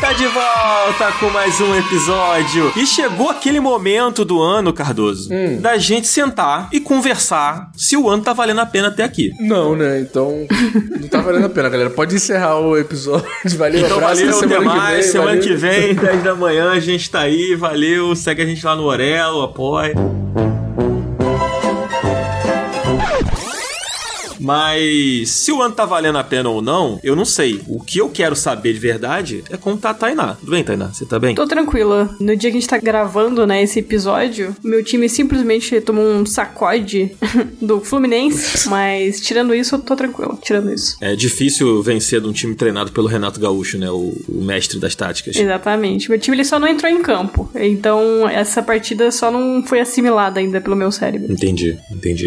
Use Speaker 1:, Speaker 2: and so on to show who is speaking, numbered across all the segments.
Speaker 1: está de volta com mais um episódio. E chegou aquele momento do ano, Cardoso, da gente sentar e conversar se o ano tá valendo a pena até aqui.
Speaker 2: Não, né? Então, não tá valendo a pena, galera. Pode encerrar o episódio. Valeu,
Speaker 1: então,
Speaker 2: abraço.
Speaker 1: Valeu, até mais. Semana
Speaker 2: valeu.
Speaker 1: que vem, 10 da manhã, a gente tá aí. Valeu, segue a gente lá no Orelo, apoia. Mas se o ano tá valendo a pena ou não, eu não sei. O que eu quero saber de verdade é como tá a Tainá. Tudo bem, Tainá? Você tá bem?
Speaker 3: Tô tranquila. No dia que a gente tá gravando, né, esse episódio, meu time simplesmente tomou um sacode do Fluminense, mas tirando isso, eu tô tranquila. Tirando isso.
Speaker 1: É difícil vencer de um time treinado pelo Renato Gaúcho, né? O mestre das táticas.
Speaker 3: Exatamente. Meu time, ele só não entrou em campo. Então, essa partida só não foi assimilada ainda pelo meu cérebro.
Speaker 1: Entendi.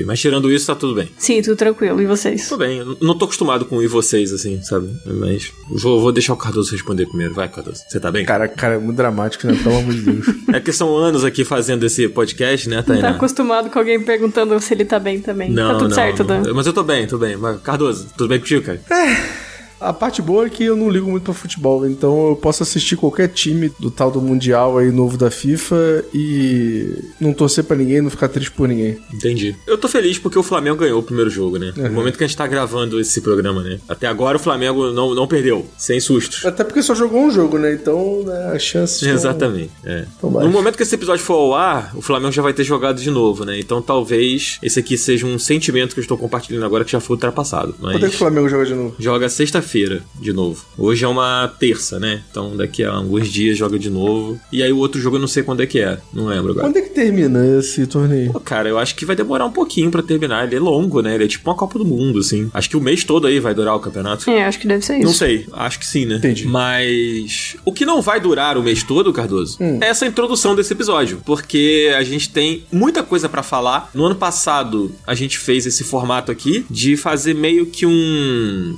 Speaker 1: Mas tirando isso, tá tudo bem.
Speaker 3: Sim, tudo tranquilo. E vocês?
Speaker 1: Tudo bem. Eu não tô acostumado com ir vocês, assim, sabe? Mas vou deixar o Cardoso responder primeiro. Vai, Cardoso. Você tá bem?
Speaker 2: Cara, é muito dramático, né? Pelo amor de Deus.
Speaker 1: É que são anos aqui fazendo esse podcast, né, Tainá?
Speaker 3: Tá acostumado com alguém perguntando se ele tá bem também.
Speaker 1: Não,
Speaker 3: tá tudo certo, Dan.
Speaker 1: Mas eu tô bem. Mas, Cardoso, tudo bem contigo, cara?
Speaker 2: A parte boa é que eu não ligo muito pra futebol, então eu posso assistir qualquer time do tal do Mundial aí novo da FIFA e não torcer pra ninguém, não ficar triste por ninguém.
Speaker 1: Entendi. Eu tô feliz porque o Flamengo ganhou o primeiro jogo, né? No momento que a gente tá gravando esse programa, né? Até agora o Flamengo não perdeu, sem sustos.
Speaker 2: Até porque só jogou um jogo, né? Então, né, as chances
Speaker 1: Exatamente. No momento que esse episódio for ao ar, o Flamengo já vai ter jogado de novo, né? Então talvez esse aqui seja um sentimento que eu estou compartilhando agora que já foi ultrapassado. Mas
Speaker 2: quando é que o Flamengo joga de novo?
Speaker 1: Joga sexta-feira de novo. Hoje é uma terça, né? Então daqui a alguns dias joga de novo. E aí o outro jogo eu não sei quando é que é. Não lembro agora.
Speaker 2: Quando é que termina esse torneio?
Speaker 1: Pô, cara, eu acho que vai demorar um pouquinho pra terminar. Ele é longo, né? Ele é tipo uma Copa do Mundo, assim. Acho que o mês todo aí vai durar o campeonato.
Speaker 3: Acho que deve ser isso.
Speaker 1: Não sei. Acho que sim, né?
Speaker 2: Entendi.
Speaker 1: Mas o que não vai durar o mês todo, Cardoso, é essa introdução desse episódio. Porque a gente tem muita coisa pra falar. No ano passado, a gente fez esse formato aqui de fazer meio que um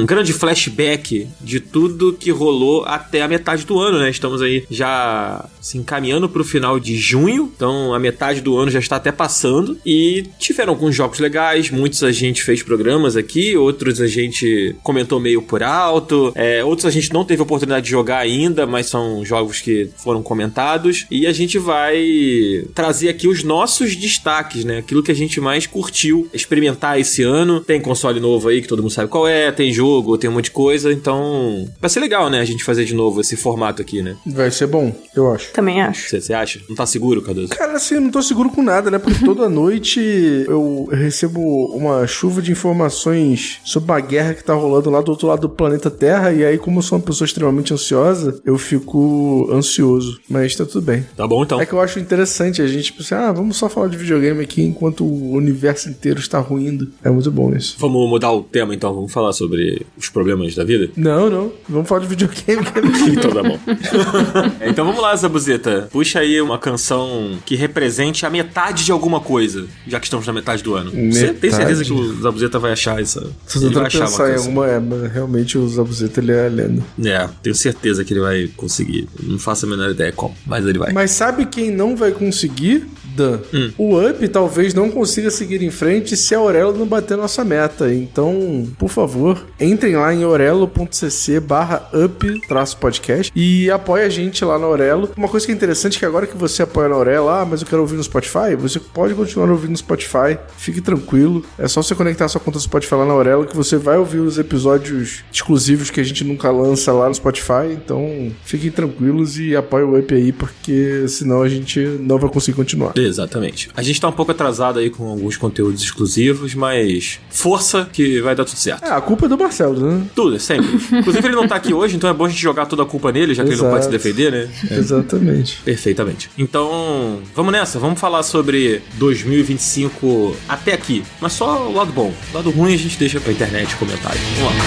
Speaker 1: grande flashback de tudo que rolou até a metade do ano, né? Estamos aí já se encaminhando pro final de junho, então a metade do ano já está até passando e tiveram alguns jogos legais, muitos a gente fez programas aqui, outros a gente comentou meio por alto, outros a gente não teve oportunidade de jogar ainda, mas são jogos que foram comentados e a gente vai trazer aqui os nossos destaques, né? Aquilo que a gente mais curtiu experimentar esse ano. Tem console novo aí que todo mundo sabe qual é, tem jogo, tem um monte de coisa, então vai ser legal, né, a gente fazer de novo esse formato aqui, né?
Speaker 2: Vai ser bom, eu acho.
Speaker 3: Também acho.
Speaker 1: Você acha? Não tá seguro, Cardoso?
Speaker 2: Cara, assim, eu não tô seguro com nada, né? Porque toda noite eu recebo uma chuva de informações sobre uma guerra que tá rolando lá do outro lado do planeta Terra, e aí, como eu sou uma pessoa extremamente ansiosa, eu fico ansioso. Mas tá tudo bem.
Speaker 1: Tá bom, então.
Speaker 2: É que eu acho interessante a gente pensar, vamos só falar de videogame aqui enquanto o universo inteiro está ruindo. É muito bom isso.
Speaker 1: Vamos mudar o tema, então? Vamos falar sobre os problemas da vida?
Speaker 2: Não. Vamos falar de videogame.
Speaker 1: Então tá bom. Então vamos lá, Zabuzeta. Puxa aí uma canção que represente a metade de alguma coisa, já que estamos na metade do ano. Você tem certeza que o Zabuzeta vai achar essa?
Speaker 2: Ele vai achar uma canção. Mas realmente o Zabuzeta, ele é lenda.
Speaker 1: Tenho certeza que ele vai conseguir. Não faço a menor ideia como, mas ele vai.
Speaker 2: Mas sabe quem não vai conseguir? Dan. O Up talvez não consiga seguir em frente se a Aurelo não bater nossa meta. Então, por favor, entrem lá em aurelo.cc/up-podcast e apoie a gente lá na Aurelo. Uma coisa que é interessante é que agora que você apoia na Aurelo, mas eu quero ouvir no Spotify, você pode continuar ouvindo no Spotify. Fique tranquilo. É só você conectar sua conta do Spotify lá na Aurelo que você vai ouvir os episódios exclusivos que a gente nunca lança lá no Spotify. Então, fiquem tranquilos e apoiem o Up aí, porque senão a gente não vai conseguir continuar.
Speaker 1: Exatamente. A gente tá um pouco atrasado aí com alguns conteúdos exclusivos, mas força que vai dar tudo certo.
Speaker 2: A culpa é do Marcelo, né?
Speaker 1: Tudo, sempre. Inclusive ele não tá aqui hoje, então é bom a gente jogar toda a culpa nele, já que ele não pode se defender, né?
Speaker 2: Exatamente.
Speaker 1: Perfeitamente. Então, vamos nessa. Vamos falar sobre 2025 até aqui. Mas só o lado bom. O lado ruim a gente deixa pra internet comentário. Vamos lá.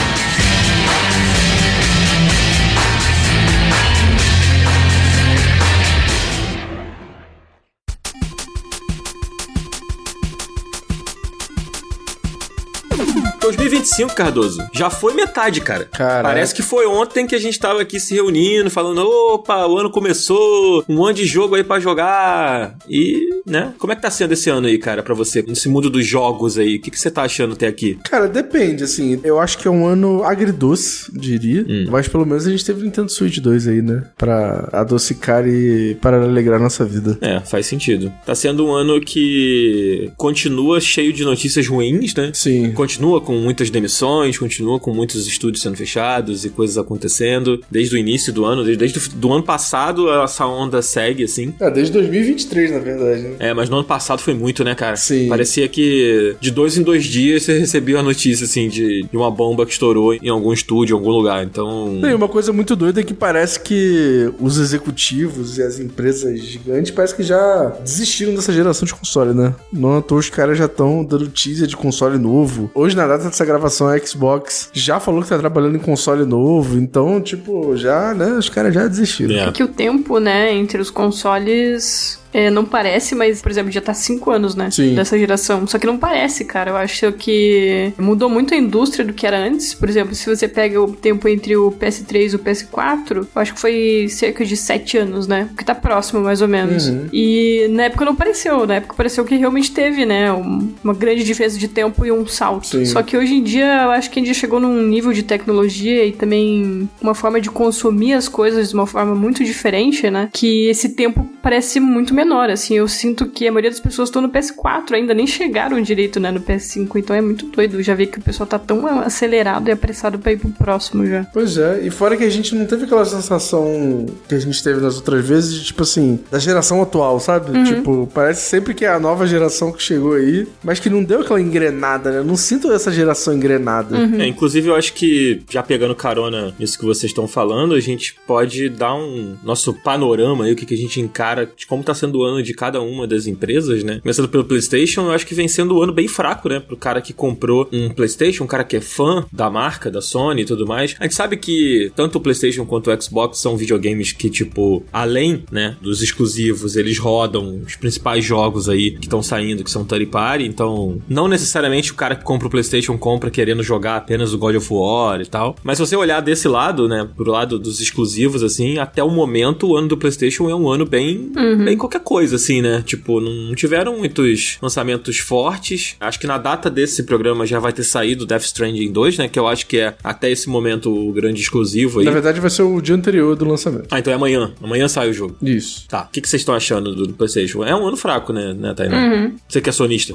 Speaker 1: 2025, Cardoso, já foi metade, cara.
Speaker 2: Caraca.
Speaker 1: Parece que foi ontem que a gente tava aqui se reunindo, falando, opa, o ano começou, um monte de jogo aí pra jogar. E, né, como é que tá sendo esse ano aí, cara, pra você? Nesse mundo dos jogos aí, o que você tá achando até aqui?
Speaker 2: Cara, depende, assim, eu acho que é um ano agridoce, diria, mas pelo menos a gente teve o Nintendo Switch 2 aí, né, pra adocicar e para alegrar nossa vida.
Speaker 1: É, faz sentido. Tá sendo um ano que continua cheio de notícias ruins, né?
Speaker 2: Sim.
Speaker 1: Continua com muitas demissões, continua com muitos estúdios sendo fechados e coisas acontecendo desde o início do ano, desde o ano passado essa onda segue, assim.
Speaker 2: Desde 2023, na verdade, né?
Speaker 1: É, mas no ano passado foi muito, né, cara?
Speaker 2: Sim.
Speaker 1: Parecia que de 2 em 2 dias você recebia a notícia, assim, de uma bomba que estourou em algum estúdio, em algum lugar, então...
Speaker 2: Tem uma coisa muito doida que parece que os executivos e as empresas gigantes parece que já desistiram dessa geração de console, né? Não à toa os caras já estão dando teaser de console novo. Hoje, na data dessa gravação, a Xbox já falou que tá trabalhando em console novo, então, tipo, já, né, os caras já desistiram.
Speaker 3: É que o tempo, né, entre os consoles... não parece, mas, por exemplo, já tá 5 anos, né?
Speaker 2: Sim.
Speaker 3: Dessa geração. Só que não parece, cara. Eu acho que mudou muito a indústria do que era antes. Por exemplo, se você pega o tempo entre o PS3 e o PS4, eu acho que foi cerca de 7 anos, né? Porque tá próximo, mais ou menos. E na época não pareceu. Na época pareceu que realmente teve, né? Uma grande diferença de tempo e um salto.
Speaker 2: Sim.
Speaker 3: Só que hoje em dia, eu acho que a gente chegou num nível de tecnologia e também uma forma de consumir as coisas de uma forma muito diferente, né? Que esse tempo parece muito menor. Assim, eu sinto que a maioria das pessoas estão no PS4, ainda nem chegaram direito, né, no PS5, então é muito doido. Já vi que o pessoal tá tão acelerado e apressado pra ir pro próximo já.
Speaker 2: Pois é, e fora que a gente não teve aquela sensação que a gente teve nas outras vezes de, tipo assim, da geração atual, sabe? Tipo, parece sempre que é a nova geração que chegou aí, mas que não deu aquela engrenada, né? Eu não sinto essa geração engrenada.
Speaker 1: Inclusive, eu acho que, já pegando carona nisso que vocês estão falando, a gente pode dar um nosso panorama aí, o que a gente encara de como tá sendo o ano de cada uma das empresas, né? Começando pelo PlayStation, eu acho que vem sendo um ano bem fraco, né? Pro cara que comprou um PlayStation, um cara que é fã da marca, da Sony e tudo mais. A gente sabe que tanto o PlayStation quanto o Xbox são videogames que, tipo, além, né, dos exclusivos, eles rodam os principais jogos aí que estão saindo, que são third party, então não necessariamente o cara que compra o PlayStation compra querendo jogar apenas o God of War e tal. Mas se você olhar desse lado, né, pro lado dos exclusivos, assim, até o momento, o ano do PlayStation é um ano bem qualquer coisa, assim, né? Tipo, não tiveram muitos lançamentos fortes. Acho que na data desse programa já vai ter saído Death Stranding 2, né? Que eu acho que é, até esse momento, o grande exclusivo aí.
Speaker 2: Na verdade, vai ser o dia anterior do lançamento.
Speaker 1: Ah, então é amanhã. Amanhã sai o jogo.
Speaker 2: Isso.
Speaker 1: Tá. O que vocês estão achando do PlayStation? É um ano fraco, né, Tainá? Você que é sonista.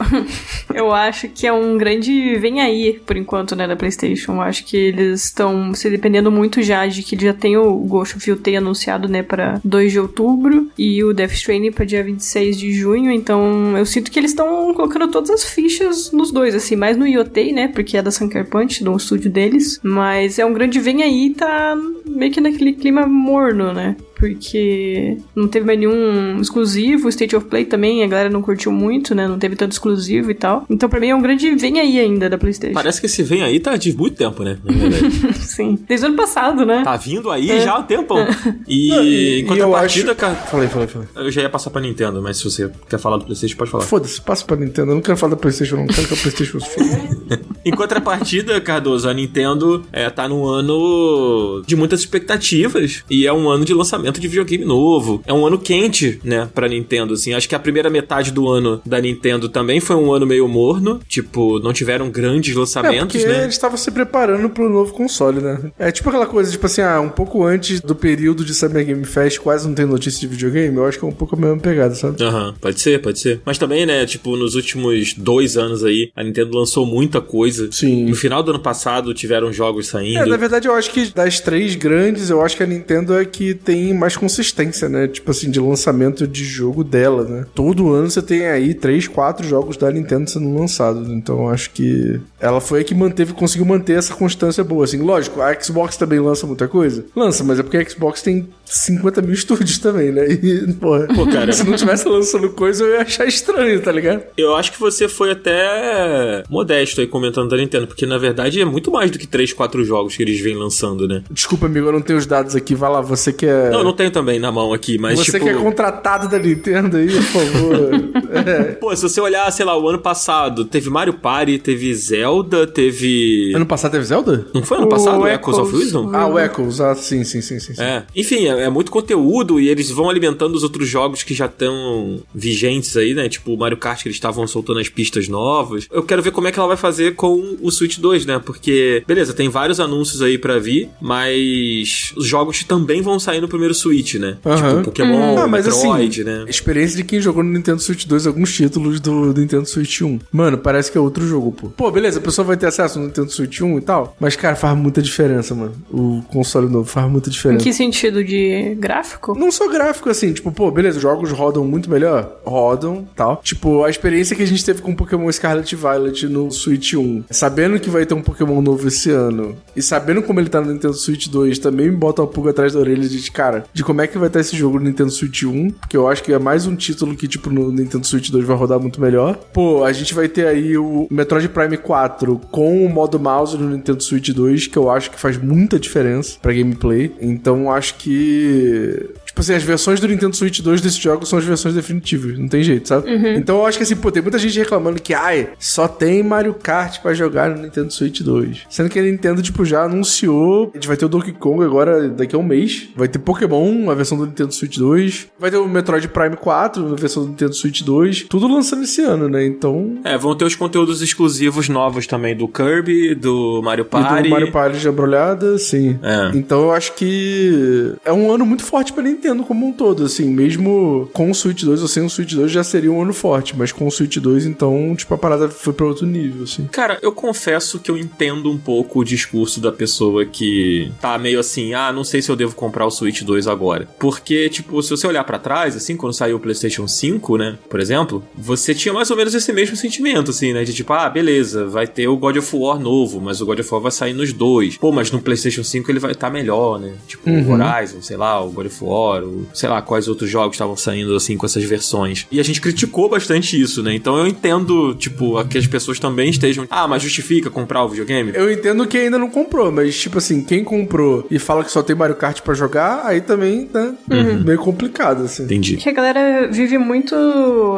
Speaker 3: Eu acho que é um grande vem aí, por enquanto, né, da PlayStation. Eu acho que eles estão se dependendo muito já de que já tem o Ghost of Tsushima anunciado, né, pra 2 de outubro e o Death Stranding pra dia 26 de junho, então eu sinto que eles estão colocando todas as fichas nos dois, assim, mais no Yotei, né, porque é da Sucker Punch, do estúdio deles, mas é um grande vem aí, tá meio que naquele clima morno, né, porque não teve mais nenhum exclusivo, State of Play também, a galera não curtiu muito, né, não teve tanto exclusivo e tal, então pra mim é um grande vem aí ainda da PlayStation.
Speaker 1: Parece que esse vem aí tá de muito tempo, né, na verdade.
Speaker 3: Sim, desde o ano passado, né.
Speaker 1: Tá vindo aí já há um tempão. E enquanto a partida, cara...
Speaker 2: Falei.
Speaker 1: Eu já ia passar pra Nintendo, mas se você quer falar do PlayStation, pode falar.
Speaker 2: Foda-se, passa pra Nintendo. Eu não quero falar da PlayStation, não. Quero que a PlayStation fique.
Speaker 1: Em contrapartida, Cardoso, a Nintendo tá num ano de muitas expectativas e é um ano de lançamento de videogame novo. É um ano quente, né, pra Nintendo, assim. Acho que a primeira metade do ano da Nintendo também foi um ano meio morno. Tipo, não tiveram grandes lançamentos,
Speaker 2: porque
Speaker 1: né?
Speaker 2: eles estavam se preparando pro novo console, né? É tipo aquela coisa, tipo assim, um pouco antes do período de Summer Game Fest, quase não tem notícia de videogame. Eu acho que é um pouco a mesma pegada, sabe?
Speaker 1: Pode ser. Mas também, né, tipo, nos últimos 2 anos aí, a Nintendo lançou muita coisa.
Speaker 2: Sim.
Speaker 1: No final do ano passado tiveram jogos saindo.
Speaker 2: Na verdade, eu acho que das 3 grandes, eu acho que a Nintendo é que tem mais consistência, né? Tipo assim, de lançamento de jogo dela, né? Todo ano você tem aí 3, 4 jogos da Nintendo sendo lançados. Então, eu acho que ela foi a que conseguiu manter essa constância boa. Assim, lógico, a Xbox também lança muita coisa. Lança, mas é porque a Xbox tem 50 mil estúdios também, né? E, porra,
Speaker 1: cara,
Speaker 2: se não tivesse lançando coisa, eu ia achar estranho, tá ligado?
Speaker 1: Eu acho que você foi até modesto aí comentando da Nintendo, porque na verdade é muito mais do que 3, 4 jogos que eles vêm lançando, né?
Speaker 2: Desculpa, amigo, eu não tenho os dados aqui. Vai lá, você que é...
Speaker 1: Não tenho também na mão aqui, mas
Speaker 2: você
Speaker 1: tipo...
Speaker 2: que é contratado da Nintendo aí, por favor,
Speaker 1: Pô, se você olhar, sei lá, o ano passado, teve Mario Party, teve Zelda, teve...
Speaker 2: Ano passado teve Zelda?
Speaker 1: Não foi ano passado? O Echoes of Wisdom?
Speaker 2: Ah, o Echoes. Ah, sim.
Speaker 1: É. Enfim, é muito conteúdo e eles vão alimentando os outros jogos que já estão vigentes aí, né? Tipo o Mario Kart, que eles estavam soltando as pistas novas. Eu quero ver como é que ela vai fazer com o Switch 2, né? Porque, beleza, tem vários anúncios aí pra vir, mas os jogos também vão sair no primeiro Switch, né? Tipo Pokémon,
Speaker 2: mas
Speaker 1: Metroid,
Speaker 2: assim,
Speaker 1: né?
Speaker 2: Experiência de quem jogou no Nintendo Switch 2 alguns títulos do Nintendo Switch 1. Mano, parece que é outro jogo, pô. Pô, beleza, a pessoa vai ter acesso no Nintendo Switch 1 e tal, mas, cara, faz muita diferença, mano. O console novo faz muita diferença.
Speaker 3: Em que sentido? De gráfico?
Speaker 2: Não só gráfico, assim, tipo, pô, beleza, os jogos rodam muito melhor? Rodam, tal. Tipo, a experiência que a gente teve com Pokémon Scarlet e Violet no Switch 1, sabendo que vai ter um Pokémon novo esse ano, e sabendo como ele tá no Nintendo Switch 2, também me bota uma pulga atrás da orelha de, cara, de como é que vai estar esse jogo no Nintendo Switch 1, porque eu acho que é mais um título que, tipo, no Nintendo Switch 2 vai rodar muito melhor. Pô, a gente vai ter aí o Metroid Prime 4 com o modo mouse no Nintendo Switch 2, que eu acho que faz muita diferença pra gameplay. Então, acho que... Tipo assim, as versões do Nintendo Switch 2 desses jogos são as versões definitivas, não tem jeito, sabe? Então eu acho que assim, pô, tem muita gente reclamando que, só tem Mario Kart pra jogar no Nintendo Switch 2. Sendo que a Nintendo, tipo, já anunciou, a gente vai ter o Donkey Kong agora, daqui a um mês, vai ter Pokémon, a versão do Nintendo Switch 2, vai ter o Metroid Prime 4, a versão do Nintendo Switch 2, tudo lançando esse ano, né? Então...
Speaker 1: vão ter os conteúdos exclusivos novos também, do Kirby, do Mario Party.
Speaker 2: E do Mario Party de embrulhada, sim. Então eu acho que é um ano muito forte pra Nintendo como um todo, assim, mesmo com o Switch 2 ou sem o Switch 2 já seria um ano forte, mas com o Switch 2, então, tipo, a parada foi pra outro nível, assim.
Speaker 1: Cara, eu confesso que eu entendo um pouco o discurso da pessoa que tá meio assim, não sei se eu devo comprar o Switch 2 agora. Porque, tipo, se você olhar pra trás, assim, quando saiu o PlayStation 5, né, por exemplo, você tinha mais ou menos esse mesmo sentimento, assim, né, de tipo, beleza, vai ter o God of War novo, mas o God of War vai sair nos dois. Pô, mas no PlayStation 5 ele vai estar melhor, né? Tipo, o Horizon, sei lá, o God of War, sei lá, quais outros jogos estavam saindo, assim, com essas versões. E a gente criticou bastante isso, né? Então eu entendo, tipo, que as pessoas também estejam... mas justifica comprar o videogame?
Speaker 2: Eu entendo que ainda não comprou, mas, tipo assim, quem comprou e fala que só tem Mario Kart pra jogar, aí também, né? Meio complicado, assim.
Speaker 1: Entendi.
Speaker 3: Que a galera vive muito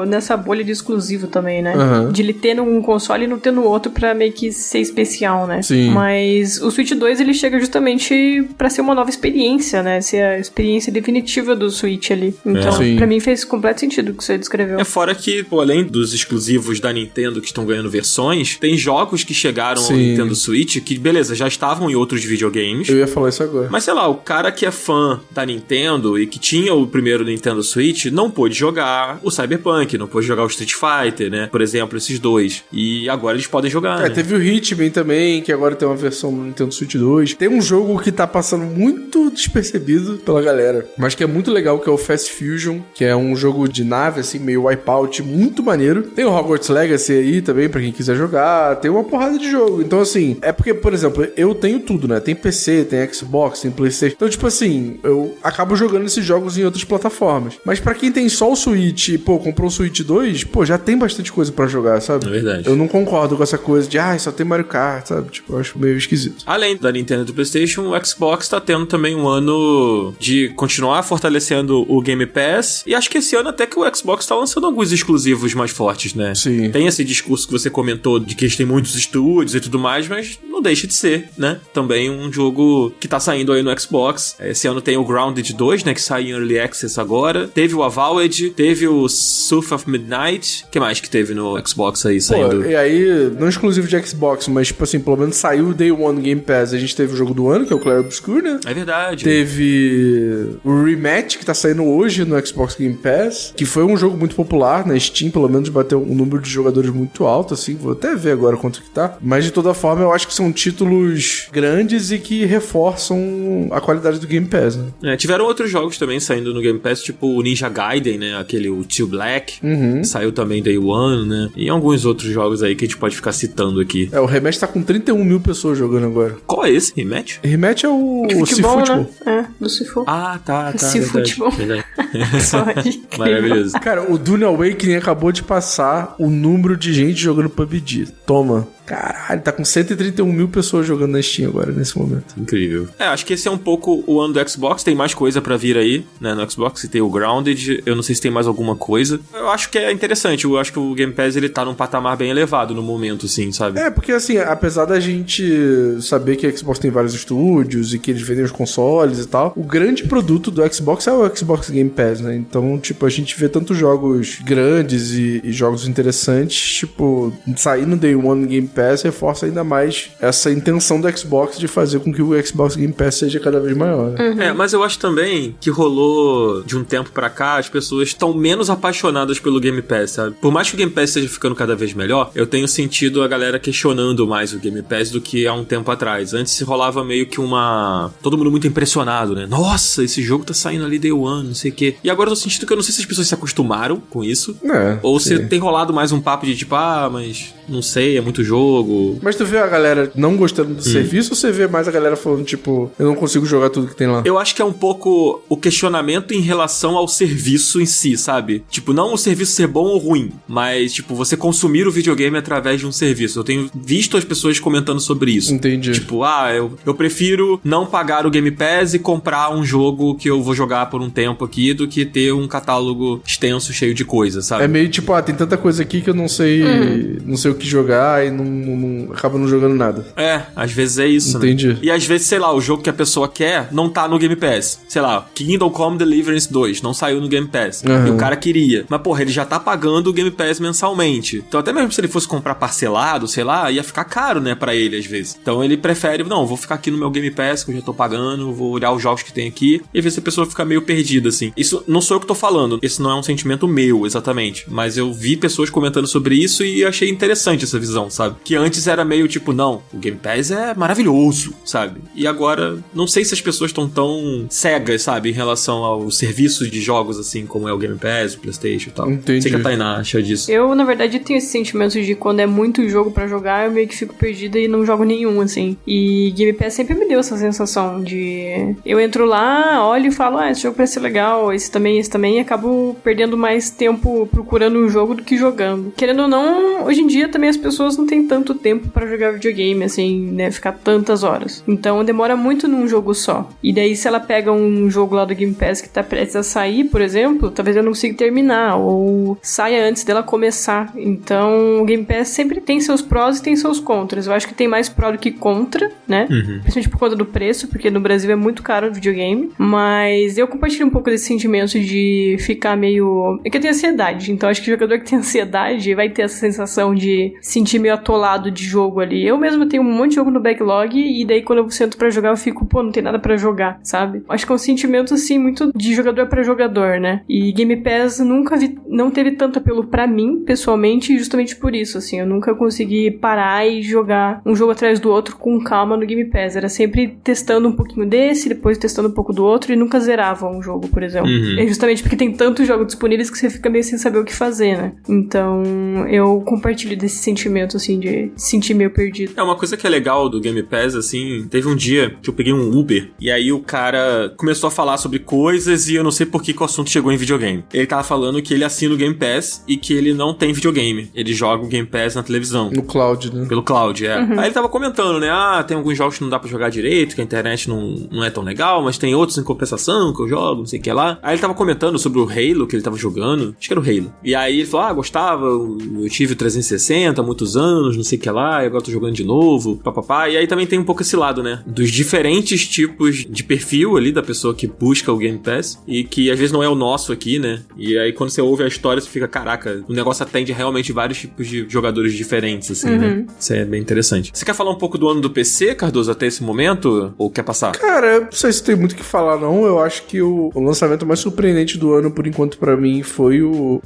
Speaker 3: nessa bolha de exclusivo também, né? De ele ter num console e não ter no outro pra meio que ser especial, né?
Speaker 2: Sim.
Speaker 3: Mas o Switch 2, ele chega justamente pra ser uma nova experiência, né? Ser a experiência definitiva do Switch ali. Então, pra mim fez completo sentido o que você descreveu.
Speaker 1: Fora que, pô, além dos exclusivos da Nintendo que estão ganhando versões, tem jogos que chegaram ao Nintendo Switch que, beleza, já estavam em outros videogames.
Speaker 2: Eu ia falar isso agora.
Speaker 1: Mas, sei lá, o cara que é fã da Nintendo e que tinha o primeiro Nintendo Switch não pôde jogar o Cyberpunk, não pôde jogar o Street Fighter, né? Por exemplo, esses dois. E agora eles podem jogar, né?
Speaker 2: Teve o Hitman também, que agora tem uma versão no Nintendo Switch 2. Tem um jogo que tá passando muito despercebido pela galera, mas que é muito legal, que é o Fast Fusion, que é um jogo de nave, assim, meio Wipeout, muito maneiro. Tem o Hogwarts Legacy aí também, pra quem quiser jogar. Tem uma porrada de jogo. Então, assim, é porque, por exemplo, eu tenho tudo, né? Tem PC, tem Xbox, tem PlayStation. Então, tipo assim, eu acabo jogando esses jogos em outras plataformas. Mas pra quem tem só o Switch e, pô, comprou o Switch 2, pô, já tem bastante coisa pra jogar, sabe?
Speaker 1: É verdade.
Speaker 2: Eu não concordo com essa coisa de, só tem Mario Kart, sabe? Tipo, eu acho meio esquisito.
Speaker 1: Além da Nintendo e do PlayStation, o Xbox tá tendo também um ano de continuar fortalecendo o Game Pass. E acho que esse ano até que o Xbox tá lançando alguns exclusivos mais fortes, né?
Speaker 2: Sim.
Speaker 1: Tem esse discurso que você comentou de que eles têm muitos estúdios e tudo mais, mas não deixa de ser, né? Também um jogo que tá saindo aí no Xbox. Esse ano tem o Grounded 2, né? Que sai em Early Access agora. Teve o Avowed, teve o Sooth of Midnight. O que mais que teve no Xbox aí saindo?
Speaker 2: Pô, e aí, não exclusivo de Xbox, mas, tipo assim, pelo menos saiu o Day One Game Pass. A gente teve o jogo do ano, que é o Clair Obscur, né?
Speaker 1: É verdade.
Speaker 2: Teve o Rematch, que tá saindo hoje no Xbox Game Pass, que foi um jogo muito popular na Steam, pelo menos bateu um número de jogadores muito alto, assim, vou até ver agora quanto que tá. Mas, de toda forma, eu acho que são títulos grandes e que reforçam a qualidade do Game Pass, né?
Speaker 1: Tiveram outros jogos também saindo no Game Pass, tipo o Ninja Gaiden, né? Aquele, o Two Black, que saiu também Day One, né? E alguns outros jogos aí que a gente pode ficar citando aqui.
Speaker 2: O Rematch tá com 31 mil pessoas jogando agora.
Speaker 1: Qual é esse Rematch?
Speaker 2: Rematch é o
Speaker 3: futebol,
Speaker 2: Futebol.
Speaker 3: né? Do Sifu.
Speaker 1: Tá.
Speaker 3: Futebol.
Speaker 1: Verdade.
Speaker 3: Sorry.
Speaker 1: Maravilhoso.
Speaker 2: Cara, o Dune Awakening acabou de passar o número de gente jogando PUBG. Toma. Caralho, tá com 131 mil pessoas jogando na Steam agora, nesse momento.
Speaker 1: Incrível. Acho que esse é um pouco o ano do Xbox. Tem mais coisa pra vir aí, né? No Xbox tem o Grounded. Eu não sei se tem mais alguma coisa. Eu acho que é interessante. Eu acho que o Game Pass, ele tá num patamar bem elevado no momento, assim, sabe?
Speaker 2: Porque assim, apesar da gente saber que a Xbox tem vários estúdios e que eles vendem os consoles e tal, o grande produto do Xbox é o Xbox Game Pass, né? Então, tipo, a gente vê tantos jogos grandes e jogos interessantes, tipo, sair no Day One Game Pass reforça ainda mais essa intenção do Xbox de fazer com que o Xbox Game Pass seja cada vez maior, né?
Speaker 1: Mas eu acho também que rolou de um tempo pra cá, as pessoas estão menos apaixonadas pelo Game Pass, sabe? Por mais que o Game Pass esteja ficando cada vez melhor, eu tenho sentido a galera questionando mais o Game Pass do que há um tempo atrás. Antes se rolava meio que todo mundo muito impressionado, né? Nossa, esse jogo tá saindo ali Day One, não sei o quê. E agora eu tô sentindo que eu não sei se as pessoas se acostumaram com isso, ou se tem rolado mais um papo de tipo, mas não sei, é muito jogo.
Speaker 2: Mas tu vê a galera não gostando do serviço ou você vê mais a galera falando, tipo, eu não consigo jogar tudo que tem lá?
Speaker 1: Eu acho que é um pouco o questionamento em relação ao serviço em si, sabe? Tipo, não o serviço ser bom ou ruim, mas, tipo, você consumir o videogame através de um serviço. Eu tenho visto as pessoas comentando sobre isso.
Speaker 2: Entendi.
Speaker 1: Tipo, eu prefiro não pagar o Game Pass e comprar um jogo que eu vou jogar por um tempo aqui do que ter um catálogo extenso, cheio de coisas, sabe?
Speaker 2: É meio tipo, tem tanta coisa aqui que eu não sei o que jogar e acaba não jogando nada.
Speaker 1: Às vezes é isso,
Speaker 2: Entendi.
Speaker 1: Né? E às vezes, sei lá, o jogo que a pessoa quer não tá no Game Pass. Sei lá, Kingdom Come Deliverance 2 não saiu no Game Pass. E o cara queria. Mas, porra, ele já tá pagando o Game Pass mensalmente. Então, até mesmo se ele fosse comprar parcelado, sei lá, ia ficar caro, né, pra ele, às vezes. Então, ele prefere, não, vou ficar aqui no meu Game Pass, que eu já tô pagando, vou olhar os jogos que tem aqui, e ver se a pessoa fica meio perdida, assim. Isso não sou eu que tô falando. Esse não é um sentimento meu, exatamente. Mas eu vi pessoas comentando sobre isso e achei interessante essa visão, sabe? Que antes era meio tipo, não, o Game Pass é maravilhoso, sabe? E agora, não sei se as pessoas estão tão cegas, sabe, em relação aos serviços de jogos, assim, como é o Game Pass, o PlayStation e tal.
Speaker 2: Entendi.
Speaker 1: Sei que a Tainá acha disso.
Speaker 3: Eu, na verdade, tenho esse sentimento de quando é muito jogo pra jogar, eu meio que fico perdida e não jogo nenhum, assim. E Game Pass sempre me deu essa sensação de... Eu entro lá, olho e falo, esse jogo parece legal, esse também, e acabo perdendo mais tempo procurando um jogo do que jogando. Querendo ou não, hoje em dia também as pessoas não têm tanto tempo pra jogar videogame, assim, né, ficar tantas horas. Então demora muito num jogo só. E daí se ela pega um jogo lá do Game Pass que tá prestes a sair, por exemplo, talvez eu não consiga terminar, ou saia antes dela começar. Então o Game Pass sempre tem seus prós e tem seus contras. Eu acho que tem mais pró do que contra, né? Principalmente por conta do preço, porque no Brasil é muito caro o videogame. Mas eu compartilho um pouco desse sentimento de ficar meio... É que eu tenho ansiedade, então acho que o jogador que tem ansiedade vai ter essa sensação de sentir meio atolado de jogo ali. Eu mesmo tenho um monte de jogo no backlog e daí quando eu sento pra jogar eu fico, não tem nada pra jogar, sabe? Acho que é um sentimento, assim, muito de jogador pra jogador, né? E Game Pass não teve tanto apelo pra mim, pessoalmente, justamente por isso, assim. Eu nunca consegui parar e jogar um jogo atrás do outro com calma no Game Pass. Era sempre testando um pouquinho desse, depois testando um pouco do outro e nunca zerava um jogo, por exemplo. É justamente porque tem tantos jogos disponíveis que você fica meio sem saber o que fazer, né? Então, eu compartilho desse sentimento, assim, de sentir meio perdido.
Speaker 1: Uma coisa que é legal do Game Pass, assim, teve um dia que eu peguei um Uber e aí o cara começou a falar sobre coisas e eu não sei por que o assunto chegou em videogame. Ele tava falando que ele assina o Game Pass e que ele não tem videogame. Ele joga o Game Pass na televisão.
Speaker 2: No cloud, né?
Speaker 1: Pelo cloud, é. Aí ele tava comentando, né? Tem alguns jogos que não dá pra jogar direito, que a internet não é tão legal, mas tem outros em compensação que eu jogo, não sei o que lá. Aí ele tava comentando sobre o Halo que ele tava jogando. Acho que era o Halo. E aí ele falou, gostava, eu tive o 360 há muitos anos, não sei o que lá, e agora tô jogando de novo, papapá. E aí também tem um pouco esse lado, né? Dos diferentes tipos de perfil ali da pessoa que busca o Game Pass e que às vezes não é o nosso aqui, né? E aí quando você ouve a história, você fica, caraca, o negócio atende realmente vários tipos de jogadores diferentes, assim, né? Isso é bem interessante. Você quer falar um pouco do ano do PC, Cardoso, até esse momento? Ou quer passar?
Speaker 2: Cara, eu não sei se tem muito o que falar, não. Eu acho que o lançamento mais surpreendente do ano, por enquanto, pra mim, foi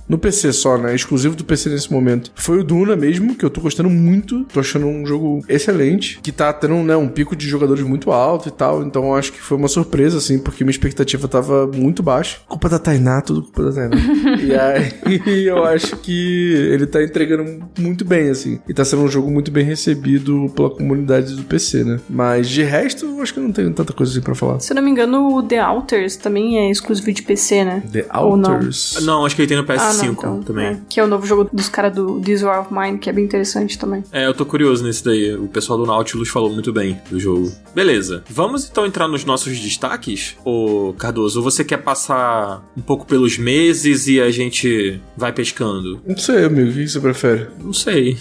Speaker 2: no PC só, né? Exclusivo do PC nesse momento. Foi o Duna mesmo, que eu tô gostando muito. Tô achando um jogo excelente, que tá tendo, né, um pico de jogadores muito alto e tal. Então eu acho que foi uma surpresa, assim, porque minha expectativa tava muito baixa. Culpa da Tainá, tudo culpa da Tainá. E aí eu acho que ele tá entregando muito bem, assim. E tá sendo um jogo muito bem recebido pela comunidade do PC, né? Mas de resto, eu acho que não tenho tanta coisa assim pra falar.
Speaker 3: Se eu não me engano, o The Alters também é exclusivo de PC, né?
Speaker 2: The Alters?
Speaker 1: Não, acho que ele tem no PS5 também.
Speaker 3: Que é o novo jogo dos caras do This War of Mine, que é bem interessante também. também.
Speaker 1: Eu tô curioso nesse daí. O pessoal do Nautilus falou muito bem do jogo. Beleza. Vamos então entrar nos nossos destaques, ô Cardoso? Ou você quer passar um pouco pelos meses e a gente vai pescando?
Speaker 2: Não sei, amigo. O que você prefere?
Speaker 1: Não sei.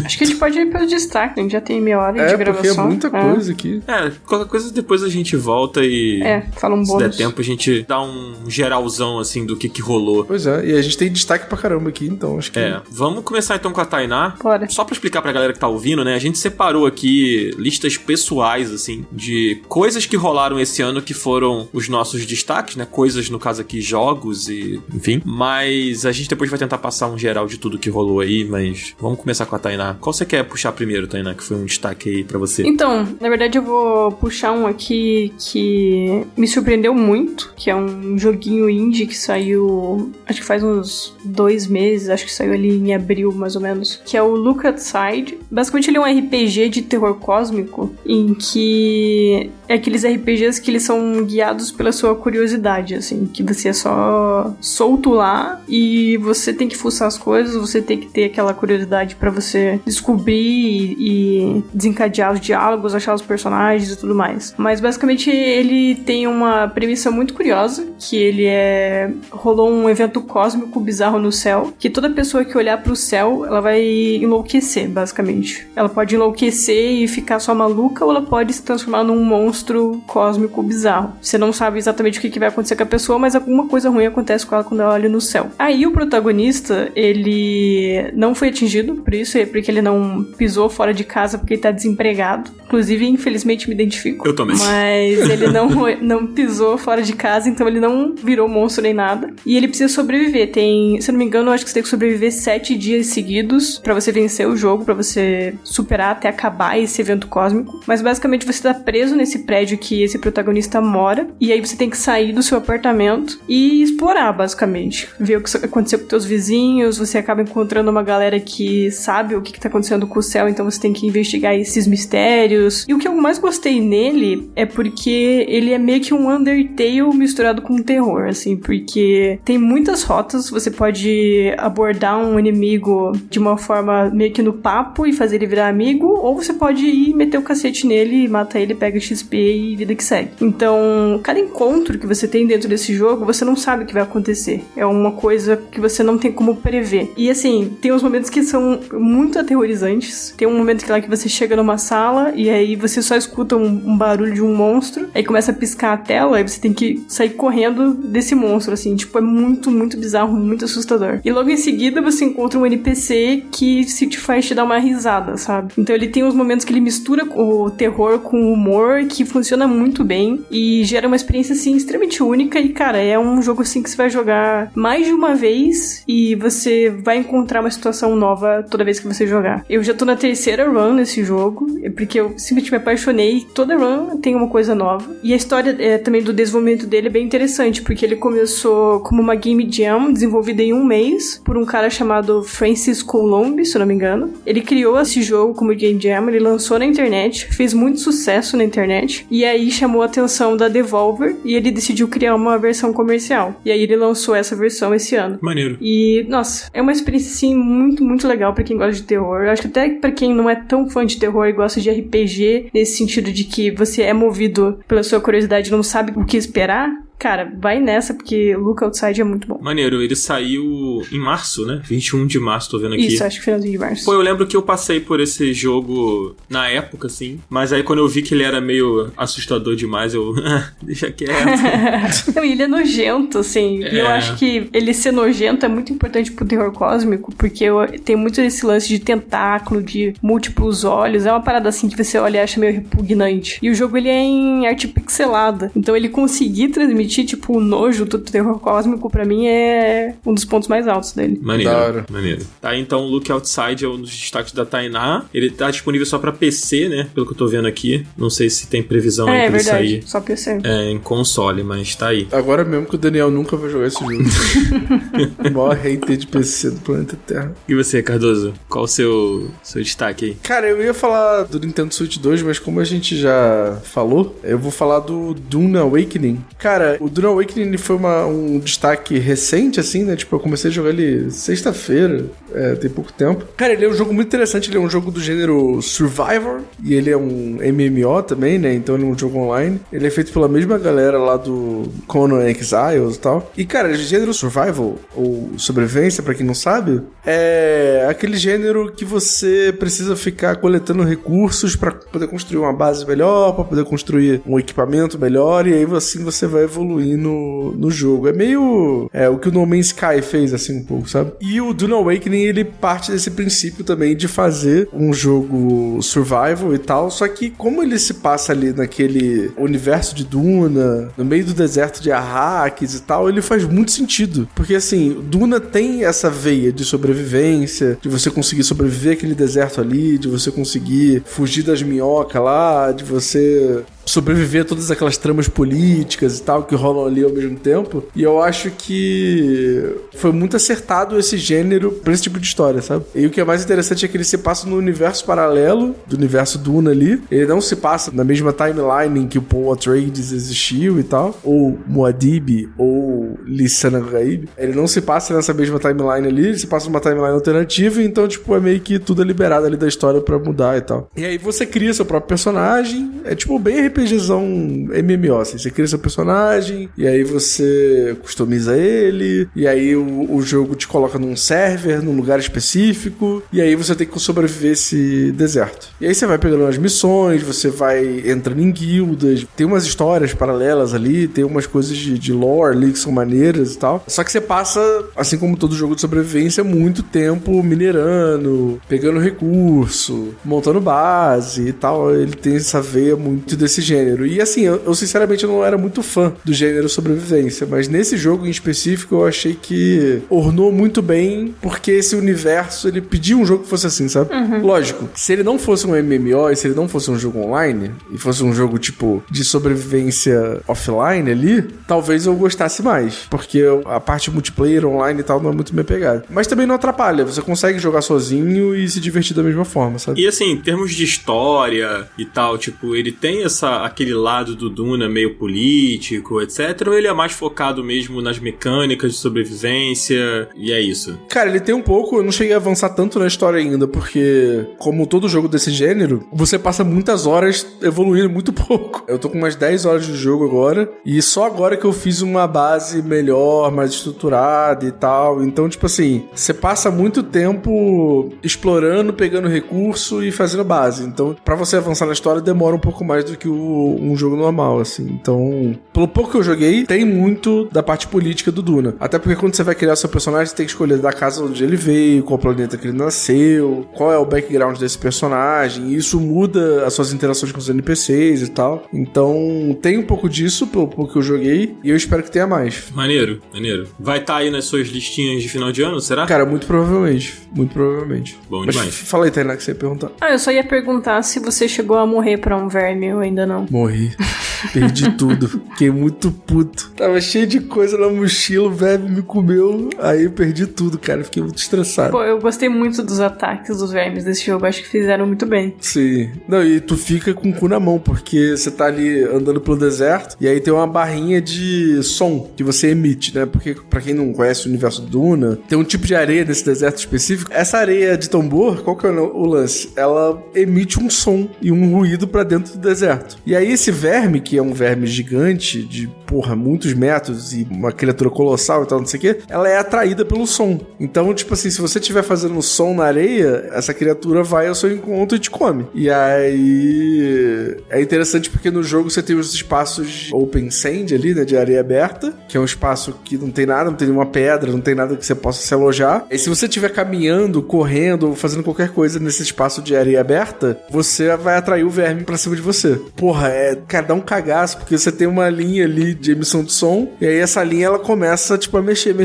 Speaker 3: Acho que a gente pode ir pelo destaque. A gente já tem meia hora de gravação.
Speaker 2: Porque é muita coisa aqui.
Speaker 1: Qualquer coisa depois a gente volta e...
Speaker 3: fala um bônus.
Speaker 1: Se der tempo a gente dá um geralzão, assim, do que rolou.
Speaker 2: Pois é, e a gente tem destaque pra caramba aqui, então acho que...
Speaker 1: Vamos começar então com a Tainá.
Speaker 3: Bora.
Speaker 1: Só pra explicar pra galera que tá ouvindo, né? A gente separou aqui listas pessoais, assim, de coisas que rolaram esse ano que foram os nossos destaques, né? Coisas, no caso aqui, jogos e... enfim. Mas a gente depois vai tentar passar um geral de tudo que rolou aí, mas vamos começar com a Tainá. Qual você quer puxar primeiro, Tainá, que foi um destaque aí pra você?
Speaker 3: Então, na verdade eu vou puxar um aqui que me surpreendeu muito, que é um joguinho indie que saiu, acho que faz uns 2 meses, acho que saiu ali em abril, mais ou menos, que é o Look Outside. Basicamente ele é um RPG de terror cósmico, em que é aqueles RPGs que eles são guiados pela sua curiosidade, assim, que você é só solto lá e você tem que fuçar as coisas, você tem que ter aquela curiosidade pra você descobrir e desencadear os diálogos, achar os personagens e tudo mais. Mas basicamente ele tem uma premissa muito curiosa, que ele rolou um evento cósmico bizarro no céu, que toda pessoa que olhar pro céu, ela vai enlouquecer, basicamente. Ela pode enlouquecer e ficar só maluca, ou ela pode se transformar num monstro cósmico bizarro. Você não sabe exatamente o que vai acontecer com a pessoa, mas alguma coisa ruim acontece com ela quando ela olha no céu. Aí o protagonista, ele não foi atingido por isso, porque ele não pisou fora de casa porque ele tá desempregado. Inclusive, infelizmente, me identifico.
Speaker 1: Eu também.
Speaker 3: Mas ele não pisou fora de casa, então ele não virou monstro nem nada. E ele precisa sobreviver. Se eu não me engano, eu acho que você tem que sobreviver 7 dias seguidos pra você vencer o jogo, pra você superar até acabar esse evento cósmico. Mas basicamente você tá preso nesse prédio que esse protagonista mora, e aí você tem que sair do seu apartamento e explorar, basicamente. Ver o que aconteceu com teus vizinhos, você acaba encontrando uma galera que sabe o que tá acontecendo com o céu, então você tem que investigar esses mistérios. E o que eu mais gostei nele é porque ele é meio que um Undertale misturado com terror, assim, porque tem muitas rotas, você pode abordar um inimigo de uma forma meio que no papo e fazer ele virar amigo, ou você pode ir meter o cacete nele, mata ele, pega XP e vida que segue. Então, cada encontro que você tem dentro desse jogo, você não sabe o que vai acontecer. É uma coisa que você não tem como prever. E assim, tem uns momentos que são muito aterrorizantes. Tem um momento que você chega numa sala e aí você só escuta um barulho de um monstro, aí começa a piscar a tela, aí você tem que sair correndo desse monstro, assim, tipo, é muito, muito bizarro, muito assustador. E logo em seguida você encontra um NPC que te faz te dar uma risada, sabe? Então ele tem uns momentos que ele mistura o terror com o humor, que funciona muito bem e gera uma experiência, assim, extremamente única. E, cara, é um jogo, assim, que você vai jogar mais de uma vez e você vai encontrar uma situação nova toda vez que você jogar. Eu já tô na 3ª run nesse jogo, porque eu simplesmente me apaixonei. Toda run tem uma coisa nova. E a história também do desenvolvimento dele é bem interessante, porque ele começou como uma game jam desenvolvida em 1 mês por um cara chamado Francis Coulombe, se eu não me engano. Ele criou esse jogo como game jam, ele lançou na internet, fez muito sucesso na internet, e aí chamou a atenção da Devolver e ele decidiu criar uma versão comercial. E aí ele lançou essa versão esse ano.
Speaker 1: Maneiro.
Speaker 3: E, nossa, é uma experiência, assim, muito, muito legal pra quem gosta de terror. Eu acho que até pra quem não é tão fã de terror e gosta de RPG, nesse sentido de que você é movido pela sua curiosidade e não sabe o que esperar, cara, vai nessa, porque Look Outside é muito bom.
Speaker 1: Maneiro, ele saiu em março, né? 21 de março, tô vendo aqui.
Speaker 3: Isso, acho que finalzinho de março.
Speaker 1: Pô, eu lembro que eu passei por esse jogo na época, assim, mas aí quando eu vi que ele era meio assustador demais, eu... deixa quieto.
Speaker 3: Não, ele é nojento, assim, e eu acho que ele ser nojento é muito importante pro terror cósmico, porque tem muito esse lance de tentáculo, de múltiplos olhos, é uma parada assim que você olha e acha meio repugnante. E o jogo, ele é em arte pixelada, então ele conseguir transmitir, tipo, o nojo do terror cósmico, pra mim, é um dos pontos mais altos dele.
Speaker 1: Maneiro, maneiro. Tá, então, Look Outside é um dos destaques da Tainá. Ele tá disponível só pra PC, né? Pelo que eu tô vendo aqui. Não sei se tem previsão aí pra ele sair.
Speaker 3: Só PC.
Speaker 1: Em console, mas tá aí.
Speaker 2: Agora mesmo que o Daniel nunca vai jogar esse jogo. O maior hater de PC do planeta Terra.
Speaker 1: E você, Cardoso? Qual o seu destaque aí?
Speaker 2: Cara, eu ia falar do Nintendo Switch 2, mas como a gente já falou, eu vou falar do Dune Awakening. Cara, o Dune Awakening ele foi um destaque recente, assim, né? Tipo, eu comecei a jogar ele sexta-feira, tem pouco tempo. Cara, ele é um jogo muito interessante, ele é um jogo do gênero Survivor, e ele é um MMO também, né? Então ele é um jogo online. Ele é feito pela mesma galera lá do Conan Exiles e tal. E, cara, o gênero Survival, ou sobrevivência, pra quem não sabe, é aquele gênero que você precisa ficar coletando recursos pra poder construir uma base melhor, pra poder construir um equipamento melhor, e aí assim você vai evoluir no jogo. É meio o que o No Man's Sky fez, assim, um pouco, sabe? E o Dune Awakening, ele parte desse princípio também de fazer um jogo survival e tal, só que como ele se passa ali naquele universo de Duna, no meio do deserto de Arrakis e tal, ele faz muito sentido, porque assim, Duna tem essa veia de sobrevivência, de você conseguir sobreviver àquele deserto ali, de você conseguir fugir das minhocas lá, de você sobreviver a todas aquelas tramas políticas e tal que rolam ali ao mesmo tempo. E eu acho que foi muito acertado esse gênero pra esse tipo de história, sabe? E o que é mais interessante é que ele se passa no universo paralelo do universo Duna ali. Ele não se passa na mesma timeline em que o Paul Atreides existiu e tal, ou Muad'Dib, ou Lisan al-Gaib. Ele não se passa nessa mesma timeline ali, ele se passa numa timeline alternativa, então, tipo, é meio que tudo é liberado ali da história pra mudar e tal. E aí você cria seu próprio personagem, é tipo bem RPGzão MMO, assim. Você cria seu personagem, e aí você customiza ele, e aí o jogo te coloca num server, num lugar específico, e aí você tem que sobreviver esse deserto. E aí você vai pegando as missões, você vai entrando em guildas, tem umas histórias paralelas ali, tem umas coisas de lore ali que são maneiras e tal. Só que você passa, assim como todo jogo de sobrevivência, muito tempo minerando, pegando recurso, montando base e tal. Ele tem essa veia muito desse gênero. E assim, eu sinceramente não era muito fã do gênero sobrevivência, mas nesse jogo em específico eu achei que ornou muito bem, porque esse universo, ele pedia um jogo que fosse assim, sabe? Lógico, se ele não fosse um MMO e se ele não fosse um jogo online, e fosse um jogo tipo de sobrevivência offline ali, talvez eu gostasse mais, porque a parte multiplayer online e tal não é muito minha pegada. Mas também não atrapalha, você consegue jogar sozinho e se divertir da mesma forma, sabe?
Speaker 1: E assim, em termos de história e tal, tipo, ele tem aquele lado do Duna meio político, etc, ou ele é mais focado mesmo nas mecânicas de sobrevivência, e é isso?
Speaker 2: Cara, ele tem um pouco, eu não cheguei a avançar tanto na história ainda, porque como todo jogo desse gênero, você passa muitas horas evoluindo muito pouco. Eu tô com umas 10 horas de jogo agora, e só agora que eu fiz uma base melhor, mais estruturada e tal, então tipo assim, você passa muito tempo explorando, pegando recurso e fazendo base, então pra você avançar na história demora um pouco mais do que um jogo normal, assim. Então, pelo pouco que eu joguei, tem muito da parte política do Duna. Até porque quando você vai criar seu personagem, você tem que escolher da casa onde ele veio, qual planeta que ele nasceu, qual é o background desse personagem, e isso muda as suas interações com os NPCs e tal. Então, tem um pouco disso, pelo pouco que eu joguei, e eu espero que tenha mais.
Speaker 1: Maneiro, maneiro. Vai estar aí nas suas listinhas de final de ano, será?
Speaker 2: Cara, muito provavelmente. Muito provavelmente.
Speaker 1: Bom
Speaker 2: Mas
Speaker 1: demais.
Speaker 2: fala aí, Tainá, que você ia perguntar.
Speaker 3: Eu só ia perguntar se você chegou a morrer pra um verme ou ainda não.
Speaker 2: Morri. Perdi tudo. Fiquei muito puto. Tava cheio de coisa na mochila, o verme me comeu. Aí eu perdi tudo, cara. Fiquei muito estressado.
Speaker 3: Pô, eu gostei muito dos ataques dos vermes desse jogo. Acho que fizeram muito bem.
Speaker 2: Sim. Não, e tu fica com o cu na mão, porque você tá ali andando pelo deserto e aí tem uma barrinha de som que você emite, né? Porque pra quem não conhece o universo Duna, tem um tipo de areia nesse deserto específico. Essa areia de tambor, qual que é o lance? Ela emite um som e um ruído pra dentro do deserto. E aí esse verme, que é um verme gigante de, muitos metros e uma criatura colossal e tal, não sei o quê, ela é atraída pelo som. Então, tipo assim, se você estiver fazendo som na areia, essa criatura vai ao seu encontro e te come. E aí é interessante porque no jogo você tem os espaços de open sand ali, né, de areia aberta, que é um espaço que não tem nada, não tem nenhuma pedra, não tem nada que você possa se alojar. E se você estiver caminhando, correndo ou fazendo qualquer coisa nesse espaço de areia aberta, você vai atrair o verme pra cima de você. Cara, dá um cagaço, porque você tem uma linha ali de emissão de som, e aí essa linha ela começa, tipo, a mexer,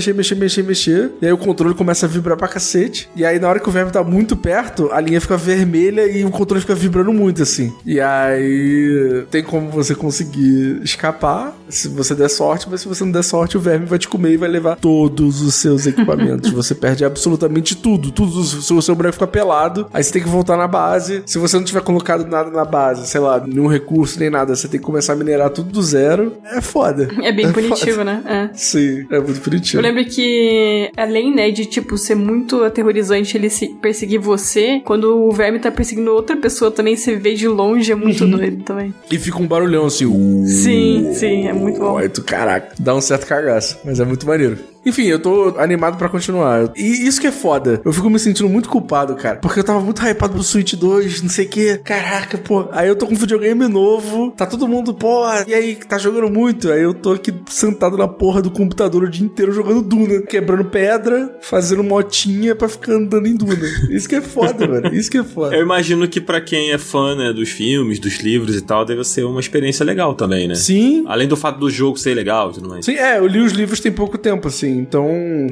Speaker 2: e aí o controle começa a vibrar pra cacete, e aí na hora que o verme tá muito perto, a linha fica vermelha e o controle fica vibrando muito, assim. E aí tem como você conseguir escapar, Se você der sorte, mas se você não der sorte, o verme vai te comer e vai levar todos os seus equipamentos. Você perde absolutamente tudo. O seu boneco fica pelado, aí você tem que voltar na base. Se você não tiver colocado nada na base, sei lá, nenhum recurso, nem nada, você tem que começar a minerar tudo do zero. É foda.
Speaker 3: É bem punitivo,
Speaker 2: foda.
Speaker 3: Né? É.
Speaker 2: Sim, é muito punitivo.
Speaker 3: Eu lembro que, além, né, de, tipo, ser muito aterrorizante ele se perseguir você, quando o verme tá perseguindo outra pessoa também, você vê de longe, é muito doido também.
Speaker 2: E fica um barulhão assim.
Speaker 3: Sim, é muito bom.
Speaker 2: Aí tu, caraca, dá um certo cagaço, mas é muito maneiro. Enfim, eu tô animado pra continuar. E isso que é foda. Eu fico me sentindo muito culpado, cara. Porque eu tava muito hypado pro Switch 2, não sei o quê. Caraca, pô. Aí eu tô com um videogame novo. Tá todo mundo, pô, e aí, tá jogando muito? Aí eu tô aqui sentado na porra do computador o dia inteiro jogando Duna. Quebrando pedra, fazendo motinha pra ficar andando em Duna. Isso que é foda, velho. Isso que é foda.
Speaker 1: Eu imagino que pra quem é fã, né, dos filmes, dos livros e tal, deve ser uma experiência legal também, né?
Speaker 2: Sim.
Speaker 1: Além do fato do jogo ser legal e tudo mais.
Speaker 2: Sim, eu li os livros tem pouco tempo, assim. Então,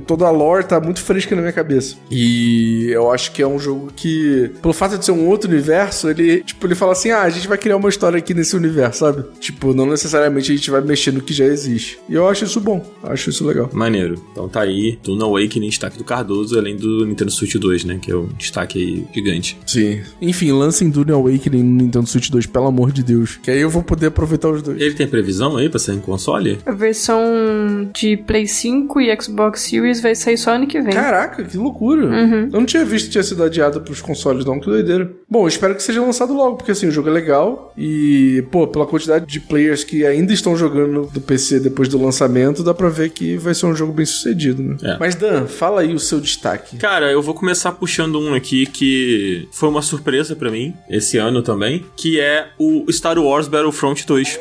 Speaker 2: toda a lore tá muito fresca na minha cabeça. E eu acho que é um jogo que, pelo fato de ser um outro universo, ele fala assim, a gente vai criar uma história aqui nesse universo, sabe? Tipo, não necessariamente a gente vai mexer no que já existe. E eu acho isso bom. Eu acho isso legal.
Speaker 1: Maneiro. Então tá aí, Duna Awakening, destaque do Cardoso, além do Nintendo Switch 2, né? Que é o destaque aí gigante.
Speaker 2: Sim. Enfim, lancem Duna Awakening no Nintendo Switch 2, pelo amor de Deus. Que aí eu vou poder aproveitar os dois.
Speaker 1: Ele tem previsão aí pra sair em console?
Speaker 3: A versão de Play 5 e Xbox Series vai sair só ano que vem.
Speaker 2: Caraca, que loucura. Eu não tinha visto que tinha sido adiado pros consoles não, que doideira. Bom, eu espero que seja lançado logo, porque assim, o jogo é legal e, pô, pela quantidade de players que ainda estão jogando do PC depois do lançamento, dá pra ver que vai ser um jogo bem sucedido, né?
Speaker 1: É.
Speaker 2: Mas Dan, fala aí o seu destaque.
Speaker 1: Cara, eu vou começar puxando um aqui que foi uma surpresa pra mim, esse ano também, que é o Star Wars Battlefront 2.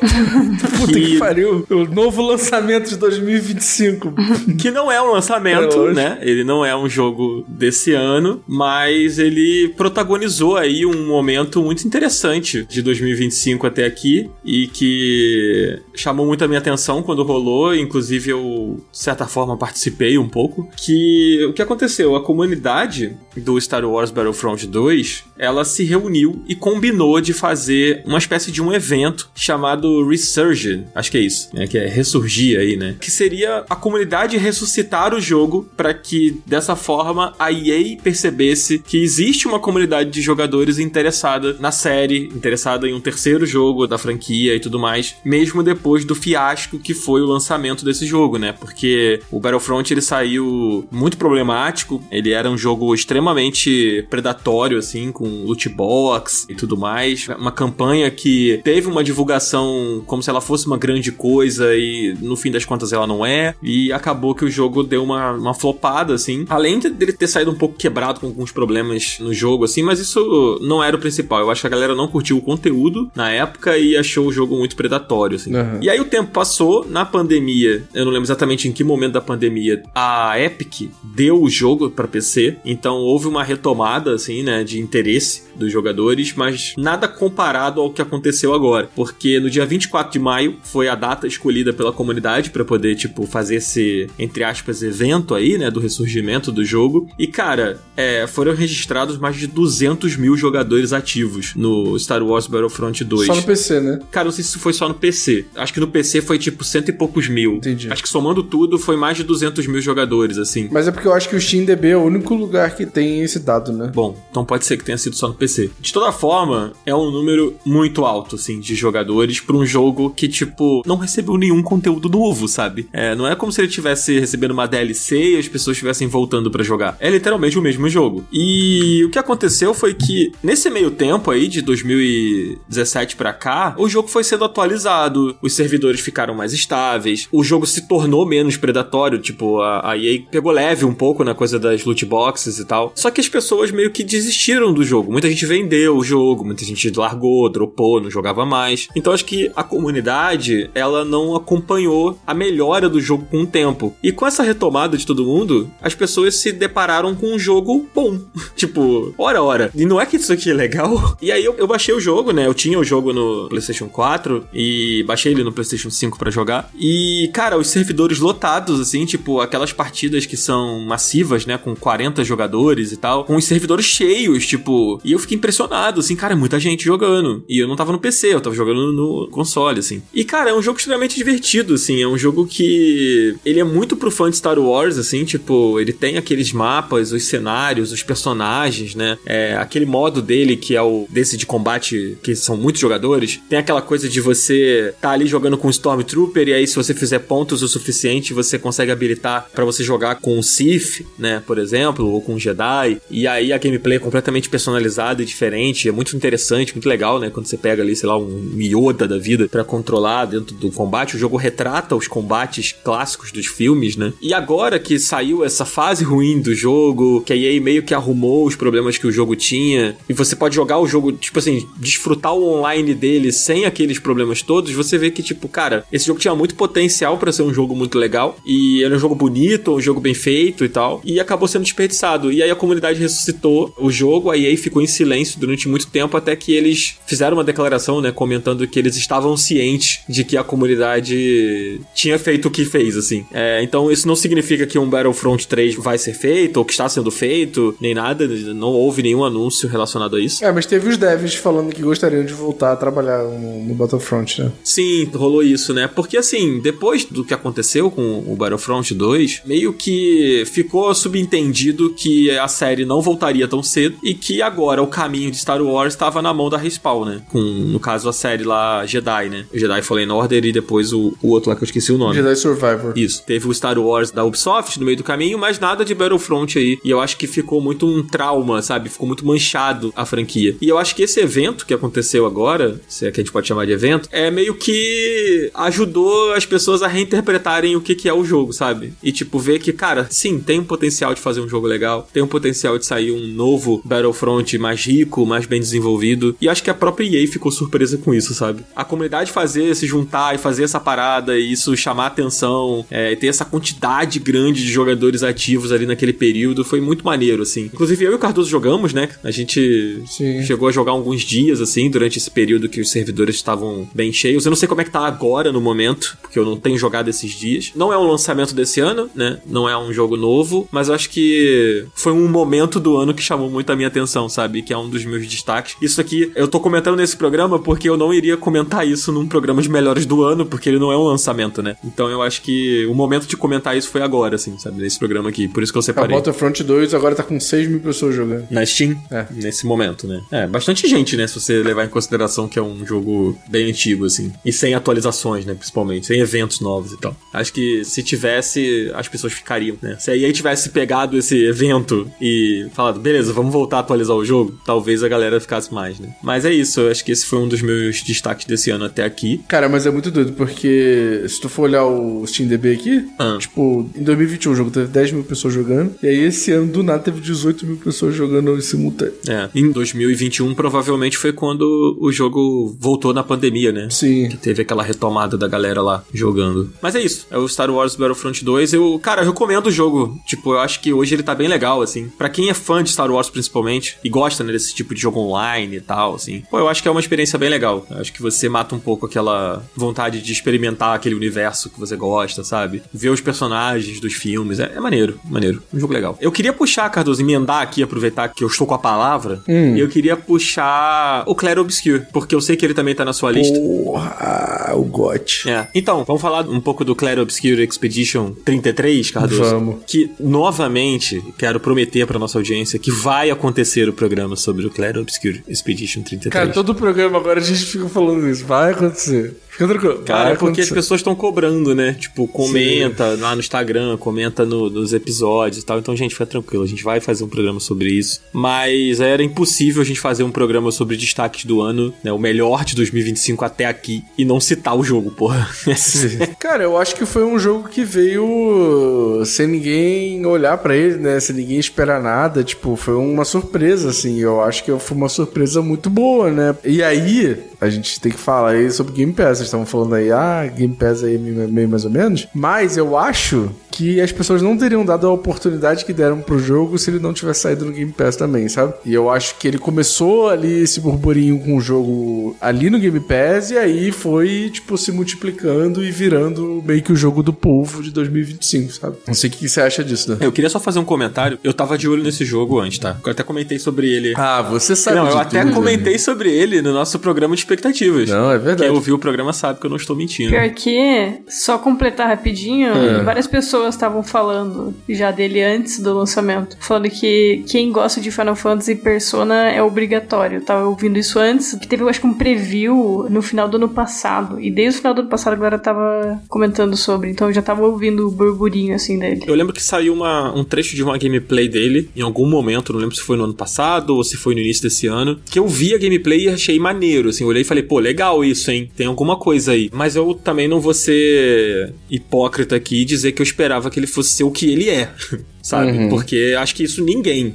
Speaker 2: Puta que pariu. O novo lançamento de 2025.
Speaker 1: Que não é um lançamento, né? Ele não é um jogo desse ano, mas ele protagonizou aí um momento muito interessante de 2025 até aqui e que chamou muito a minha atenção quando rolou, inclusive eu, de certa forma, participei um pouco, que o que aconteceu? A comunidade do Star Wars Battlefront 2, ela se reuniu e combinou de fazer uma espécie de um evento chamado Resurge, acho que é isso, né? Que é ressurgir aí, né? Que seria a comunidade ressuscitar o jogo para que, dessa forma, a EA percebesse que existe uma comunidade de jogadores interessada na série, interessada em um terceiro jogo da franquia e tudo mais, mesmo depois do fiasco que foi o lançamento desse jogo, né? Porque o Battlefront, ele saiu muito problemático, ele era um jogo extremamente predatório, assim, com loot box e tudo mais, uma campanha que teve uma divulgação como se ela fosse uma grande coisa e, no fim das contas, ela não é, e acabou que o jogo deu uma flopada, assim, além dele ter saído um pouco quebrado com alguns problemas no jogo, assim, mas isso não era o principal. Eu acho que a galera não curtiu o conteúdo na época e achou o jogo muito predatório, assim. E aí o tempo passou, na pandemia, eu não lembro exatamente em que momento da pandemia, a Epic deu o jogo pra PC, então houve uma retomada, assim, né, de interesse dos jogadores, mas nada comparado ao que aconteceu agora, porque no dia 24 de maio foi a data escolhida pela comunidade pra poder, tipo, fazer esse, entre aspas, evento aí, né, do ressurgimento do jogo, e cara, foram registrados mais de 200 mil jogadores ativos no Star Wars Battlefront 2.
Speaker 2: Só no PC, né?
Speaker 1: Cara, não sei se foi só no PC, acho que no PC foi tipo 100 e poucos mil.
Speaker 2: Entendi.
Speaker 1: Acho que somando tudo foi mais de 200 mil jogadores, assim.
Speaker 2: Mas é porque eu acho que o SteamDB é o único lugar que tem esse dado, né?
Speaker 1: Bom, então pode ser que tenha sido só no PC. De toda forma, é um número muito alto, assim, de jogadores pra um jogo que, tipo, não recebeu nenhum conteúdo novo, sabe? Não é como se ele estivesse recebendo uma DLC e as pessoas estivessem voltando pra jogar. É literalmente o mesmo jogo. E o que aconteceu foi que, nesse meio tempo aí, de 2017 pra cá, o jogo foi sendo atualizado, os servidores ficaram mais estáveis, o jogo se tornou menos predatório, tipo, a EA pegou leve um pouco na coisa das loot boxes e tal. Só que as pessoas meio que desistiram do jogo. Muita gente vendeu o jogo, muita gente largou, dropou, não jogava mais. Então acho que a comunidade, ela não acompanhou a melhora do jogo com o tempo. E com essa retomada de todo mundo, as pessoas se depararam com um jogo bom. Tipo, ora. E não é que isso aqui é legal? E aí eu baixei o jogo, né? Eu tinha o jogo no PlayStation 4 e baixei ele no PlayStation 5 pra jogar. E, cara, os servidores lotados, assim, tipo, aquelas partidas que são massivas, né? Com 40 jogadores e tal, com os servidores cheios, tipo... E eu fiquei fiquei impressionado, assim, cara, muita gente jogando. E eu não tava no PC, eu tava jogando no console, assim. E, cara, é um jogo extremamente divertido, assim, é um jogo que ele é muito pro fã de Star Wars, assim, tipo, ele tem aqueles mapas, os cenários, os personagens, né? Aquele modo dele, que é o desse de combate, que são muitos jogadores, tem aquela coisa de você tá ali jogando com o Stormtrooper, e aí se você fizer pontos o suficiente, você consegue habilitar pra você jogar com o Sith, né, por exemplo, ou com o Jedi, e aí a gameplay é completamente personalizada e diferente, é muito interessante, muito legal, né, quando você pega ali, sei lá, um Yoda da vida pra controlar dentro do combate. O jogo retrata os combates clássicos dos filmes, né, e agora que saiu essa fase ruim do jogo, que a EA meio que arrumou os problemas que o jogo tinha, e você pode jogar o jogo, tipo assim, desfrutar o online dele sem aqueles problemas todos, você vê que, tipo, cara, esse jogo tinha muito potencial pra ser um jogo muito legal, e era um jogo bonito, um jogo bem feito e tal, e acabou sendo desperdiçado. E aí a comunidade ressuscitou o jogo, a EA ficou em silêncio durante muito tempo, até que eles fizeram uma declaração, né, comentando que eles estavam cientes de que a comunidade tinha feito o que fez, assim. Então isso não significa que um Battlefront 3 vai ser feito, ou que está sendo feito, nem nada, não houve nenhum anúncio relacionado a isso.
Speaker 2: Mas teve os devs falando que gostariam de voltar a trabalhar no Battlefront, né?
Speaker 1: Sim, rolou isso, né? Porque, assim, depois do que aconteceu com o Battlefront 2, meio que ficou subentendido que a série não voltaria tão cedo e que agora o caminho de Star Wars estava na mão da Respawn, né? Com, no caso, a série lá Jedi, né? O Jedi Fallen Order e depois o outro lá que eu esqueci o nome.
Speaker 2: Jedi Survivor.
Speaker 1: Isso. Teve o Star Wars da Ubisoft no meio do caminho, mas nada de Battlefront aí. E eu acho que ficou muito um trauma, sabe? Ficou muito manchado a franquia. E eu acho que esse evento que aconteceu agora, se é que a gente pode chamar de evento, meio que ajudou as pessoas a reinterpretarem o que é o jogo, sabe? E tipo, ver que, cara, sim, tem um potencial de fazer um jogo legal, tem um potencial de sair um novo Battlefront mais rico, mais bem desenvolvido. E acho que a própria EA ficou surpresa com isso, sabe? A comunidade se juntar e fazer essa parada e isso chamar atenção, ter essa quantidade grande de jogadores ativos ali naquele período, foi muito maneiro, assim. Inclusive eu e o Cardoso jogamos, né? A gente chegou a jogar alguns dias, assim, durante esse período que os servidores estavam bem cheios. Eu não sei como é que tá agora no momento, porque eu não tenho jogado esses dias. Não é um lançamento desse ano, né? Não é um jogo novo, mas eu acho que foi um momento do ano que chamou muito a minha atenção, sabe? Que é um dos meus destaques. Isso aqui, eu tô comentando nesse programa porque eu não iria comentar isso num programa de melhores do ano, porque ele não é um lançamento, né? Então eu acho que o momento de comentar isso foi agora, assim, sabe? Nesse programa aqui. Por isso que eu separei.
Speaker 2: A Battlefront 2 agora tá com 6 mil pessoas jogando.
Speaker 1: Na Steam? Nesse momento, né? Bastante gente, né? Se você levar em consideração que é um jogo bem antigo, assim. E sem atualizações, né? Principalmente. Sem eventos novos e tal. Acho que se tivesse, as pessoas ficariam, né? Se a EA tivesse pegado esse evento e falado, beleza, vamos voltar a atualizar o jogo, talvez a galera ficasse mais, né? Mas é isso. Eu acho que esse foi um dos meus destaques desse ano até aqui.
Speaker 2: Cara, mas é muito doido, porque se tu for olhar o SteamDB aqui, tipo, em 2021 o jogo teve 10 mil pessoas jogando, e aí esse ano, do nada, teve 18 mil pessoas jogando em simultâneo.
Speaker 1: Em 2021, provavelmente foi quando o jogo voltou na pandemia, né?
Speaker 2: Sim.
Speaker 1: Que teve aquela retomada da galera lá jogando. Mas é isso. É o Star Wars Battlefront 2. Eu recomendo o jogo. Tipo, eu acho que hoje ele tá bem legal, assim. Pra quem é fã de Star Wars, principalmente, e gosta, né, desse tipo de jogo online e tal, assim. Pô, eu acho que é uma experiência bem legal. Eu acho que você mata um pouco aquela vontade de experimentar aquele universo que você gosta, sabe? Ver os personagens dos filmes. É maneiro, maneiro. Um jogo legal. Eu queria puxar, Cardoso, emendar aqui, aproveitar que eu estou com a palavra. Eu queria puxar o Clair Obscur, porque eu sei que ele também tá na sua lista.
Speaker 2: Porra, o GOT.
Speaker 1: Então, vamos falar um pouco do Clair Obscur Expedition 33, Cardoso?
Speaker 2: Vamos.
Speaker 1: Que, novamente, quero prometer pra nossa audiência que vai acontecer o programa sobre o Clair Obscur Expedition 33.
Speaker 2: Cara, todo o programa agora a gente fica falando isso. Vai acontecer. Fica tranquilo.
Speaker 1: Cara, é porque as pessoas estão cobrando, né? Tipo, comenta lá no Instagram, comenta nos episódios e tal. Então, gente, fica tranquilo. A gente vai fazer um programa sobre isso. Mas era impossível a gente fazer um programa sobre destaques do ano, né? O melhor de 2025 até aqui. E não citar o jogo, porra.
Speaker 2: Cara, eu acho que foi um jogo que veio sem ninguém olhar pra ele, né? Sem ninguém esperar nada. Tipo, foi uma surpresa, assim. Eu acho que foi uma surpresa muito boa, né? E aí, a gente tem que falar aí sobre Game Pass. Vocês estavam falando aí, Game Pass aí meio mais ou menos. Mas eu acho que as pessoas não teriam dado a oportunidade que deram pro jogo se ele não tivesse saído no Game Pass também, sabe? E eu acho que ele começou ali esse burburinho com o jogo ali no Game Pass e aí foi, tipo, se multiplicando e virando meio que o jogo do povo de 2025, sabe? Não sei o que você acha disso, né?
Speaker 1: Eu queria só fazer um comentário. Eu tava de olho nesse jogo antes, tá? Eu até comentei sobre ele.
Speaker 2: Ah, você sabe
Speaker 1: Não,
Speaker 2: de
Speaker 1: eu até
Speaker 2: tudo,
Speaker 1: comentei
Speaker 2: né?
Speaker 1: sobre ele no nosso programa de expectativas.
Speaker 2: Não, é verdade.
Speaker 1: Quem ouviu o programa sabe que eu não estou mentindo.
Speaker 3: Pior que, só completar rapidinho, várias pessoas estavam falando já dele antes do lançamento. Falando que quem gosta de Final Fantasy e Persona é obrigatório. Eu tava ouvindo isso antes, que teve, eu acho que um preview no final do ano passado. E desde o final do ano passado agora eu tava comentando sobre. Então eu já tava ouvindo o burburinho, assim, dele.
Speaker 1: Eu lembro que saiu um trecho de uma gameplay dele, em algum momento, não lembro se foi no ano passado ou se foi no início desse ano, que eu vi a gameplay e achei maneiro, assim, eu olhei e falei, pô, legal isso, hein, tem alguma coisa aí. Mas eu também não vou ser hipócrita aqui e dizer que eu esperava que ele fosse ser o que ele é. Sabe? Porque acho que isso ninguém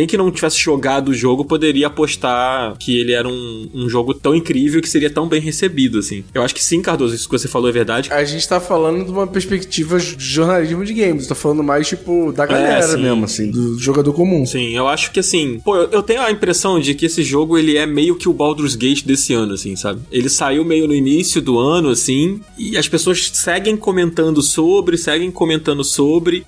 Speaker 1: que não tivesse jogado o jogo poderia apostar que ele era um jogo tão incrível que seria tão bem recebido, assim. Eu acho que sim, Cardoso, isso que você falou é verdade.
Speaker 2: A gente tá falando de uma perspectiva de jornalismo de games, tá falando mais, tipo, da galera mesmo, assim, do jogador comum.
Speaker 1: Sim, eu acho que, assim, pô, eu tenho a impressão de que esse jogo, ele é meio que o Baldur's Gate desse ano, assim, sabe? Ele saiu meio no início do ano, assim, e as pessoas seguem comentando sobre,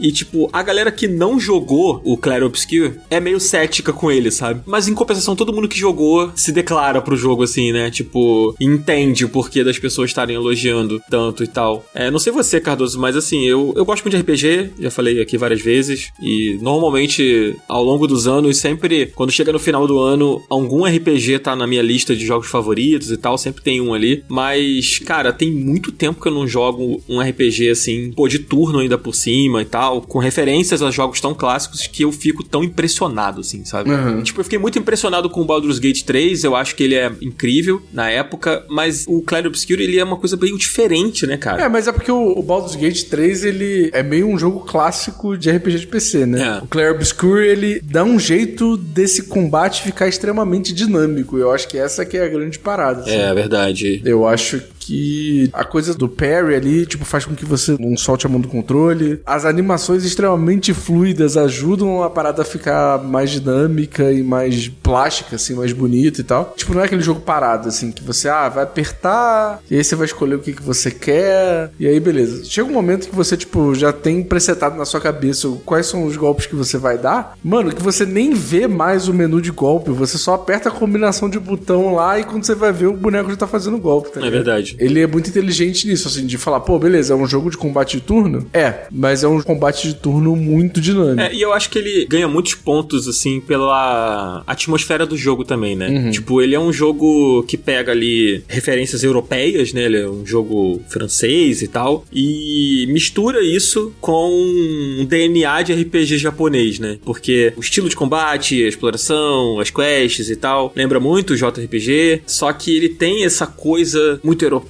Speaker 1: e, tipo, a galera que não jogou o Clair Obscur é meio cética com ele, sabe? Mas em compensação, todo mundo que jogou se declara pro jogo, assim, né? Tipo, entende o porquê das pessoas estarem elogiando tanto e tal. Não sei você, Cardoso, mas assim, eu gosto muito de RPG, já falei aqui várias vezes, e normalmente, ao longo dos anos, sempre, quando chega no final do ano, algum RPG tá na minha lista de jogos favoritos e tal, sempre tem um ali, mas, cara, tem muito tempo que eu não jogo um RPG, assim, pô, de turno ainda por cima e tal, com referências a jogos tão clássicos que eu fico tão impressionado, assim, sabe? Tipo, eu fiquei muito impressionado com o Baldur's Gate 3, eu acho que ele é incrível na época, mas o Clair Obscur, ele é uma coisa bem diferente, né, cara?
Speaker 2: Mas é porque o Baldur's Gate 3, ele é meio um jogo clássico de RPG de PC, né? O Clair Obscur, ele dá um jeito desse combate ficar extremamente dinâmico, eu acho que essa que é a grande parada, assim.
Speaker 1: É, verdade.
Speaker 2: Eu acho que a coisa do parry ali, tipo, faz com que você não solte a mão do controle. As animações extremamente fluidas ajudam a parada a ficar mais dinâmica e mais plástica, assim, mais bonita e tal. Tipo, não é aquele jogo parado, assim, que você, vai apertar, e aí você vai escolher o que você quer, e aí beleza. Chega um momento que você, tipo, já tem presetado na sua cabeça quais são os golpes que você vai dar, mano, que você nem vê mais o menu de golpe, você só aperta a combinação de botão lá e quando você vai ver, o boneco já tá fazendo golpe, tá ligado?
Speaker 1: É verdade.
Speaker 2: Ele é muito inteligente nisso, assim, de falar, pô, beleza, é um jogo de combate de turno? Mas é um combate de turno muito dinâmico.
Speaker 1: E eu acho que ele ganha muitos pontos, assim, pela atmosfera do jogo também, né? Tipo, ele é um jogo que pega ali referências europeias, né? Ele é um jogo francês e tal, e mistura isso com um DNA de RPG japonês, né? Porque o estilo de combate, a exploração, as quests e tal, lembra muito o JRPG, só que ele tem essa coisa muito europeia,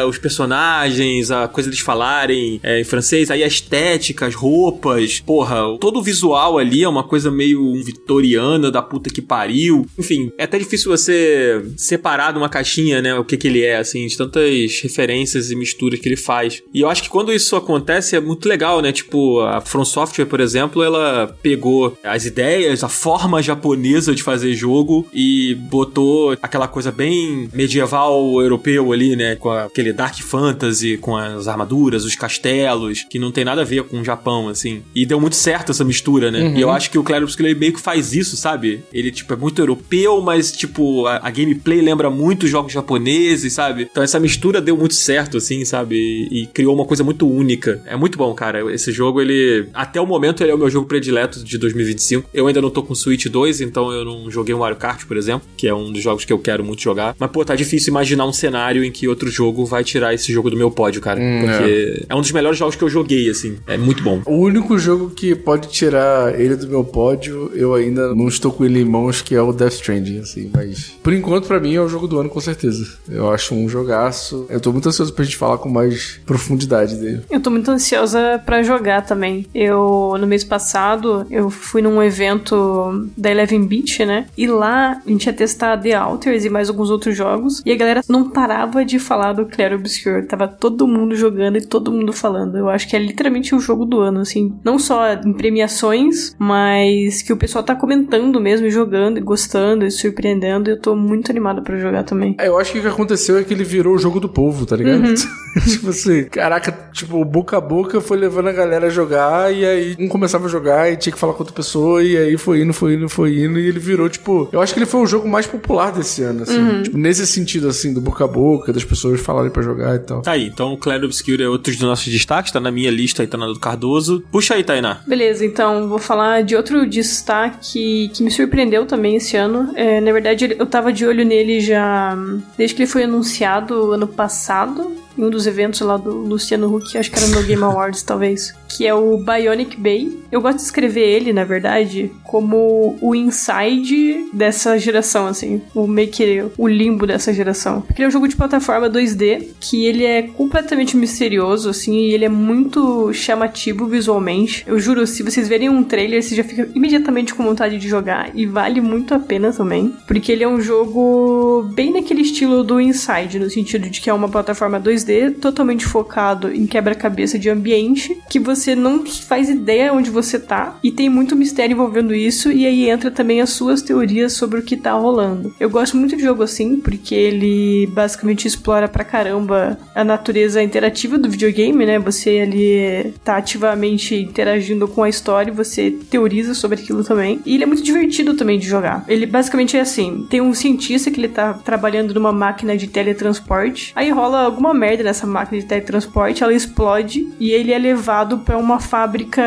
Speaker 1: os personagens, a coisa deles falarem em francês, aí a estética, as roupas, porra, todo o visual ali é uma coisa meio vitoriana da puta que pariu. Enfim, é até difícil você separar de uma caixinha, né, o que ele é, assim, de tantas referências e misturas que ele faz. E eu acho que quando isso acontece é muito legal, né, tipo, a From Software, por exemplo, ela pegou as ideias, a forma japonesa de fazer jogo e botou aquela coisa bem medieval europeu ali, né, com aquele Dark Fantasy, com as armaduras, os castelos, que não tem nada a ver com o Japão, assim. E deu muito certo essa mistura, né? E eu acho que o Clair Obscur, ele meio que faz isso, sabe? Ele, tipo, é muito europeu, mas, tipo, a gameplay lembra muito jogos japoneses, sabe? Então essa mistura deu muito certo, assim, sabe? E criou uma coisa muito única. É muito bom, cara. Esse jogo, ele... Até o momento, ele é o meu jogo predileto de 2025. Eu ainda não tô com Switch 2, então eu não joguei um Mario Kart, por exemplo, que é um dos jogos que eu quero muito jogar. Mas, pô, tá difícil imaginar um cenário em que outro jogo vai tirar esse jogo do meu pódio, cara. Porque é um dos melhores jogos que eu joguei, assim. É muito bom.
Speaker 2: O único jogo que pode tirar ele do meu pódio, eu ainda não estou com ele em mãos, que é o Death Stranding, assim. Mas, por enquanto, pra mim, é o jogo do ano, com certeza. Eu acho um jogaço. Eu tô muito ansioso pra gente falar com mais profundidade dele.
Speaker 3: Eu tô muito ansiosa pra jogar também. No mês passado, eu fui num evento da Eleven Beach, né? E lá, a gente ia testar The Outers e mais alguns outros jogos. E a galera não parava de falar do Clair Obscur. Tava todo mundo jogando e todo mundo falando. Eu acho que é literalmente o jogo do ano, assim. Não só em premiações, mas que o pessoal tá comentando mesmo, e jogando, e gostando, e surpreendendo. E eu tô muito animada pra jogar também.
Speaker 2: Eu acho que o que aconteceu é que ele virou o jogo do povo, tá ligado?
Speaker 3: Uhum.
Speaker 2: Tipo assim, caraca, tipo, boca a boca foi levando a galera a jogar, e aí um começava a jogar e tinha que falar com outra pessoa, e aí foi indo, e ele virou, tipo... Eu acho que ele foi o jogo mais popular desse ano, assim. Tipo, nesse sentido, assim, do boca a boca, das pessoas falarem pra jogar e tal.
Speaker 1: Tá aí, então o Clair Obscur é outro dos nossos destaques, tá na minha lista aí, tá na do Cardoso. Puxa aí, Tainá.
Speaker 3: Beleza, então vou falar de outro destaque que me surpreendeu também esse ano. Na verdade, eu tava de olho nele já desde que ele foi anunciado ano passado, em um dos eventos lá do Luciano Huck, acho que era no Game Awards, talvez, que é o Bionic Bay. Eu gosto de escrever ele, na verdade, como o Inside dessa geração, assim, meio que o limbo dessa geração. Porque ele é um jogo de plataforma 2D, que ele é completamente misterioso, assim, e ele é muito chamativo visualmente. Eu juro, se vocês verem um trailer, você já fica imediatamente com vontade de jogar, e vale muito a pena também, porque ele é um jogo bem naquele estilo do Inside, no sentido de que é uma plataforma 2D totalmente focado em quebra-cabeça de ambiente, que você não faz ideia onde você tá, e tem muito mistério envolvendo isso, e aí entra também as suas teorias sobre o que tá rolando. Eu gosto muito de jogo assim, porque ele basicamente explora pra caramba a natureza interativa do videogame, né? Você ali tá ativamente interagindo com a história e você teoriza sobre aquilo também. E ele é muito divertido também de jogar. Ele basicamente é assim, tem um cientista que ele tá trabalhando numa máquina de teletransporte, aí rola alguma merda nessa máquina de teletransporte, ela explode e ele é levado pra uma fábrica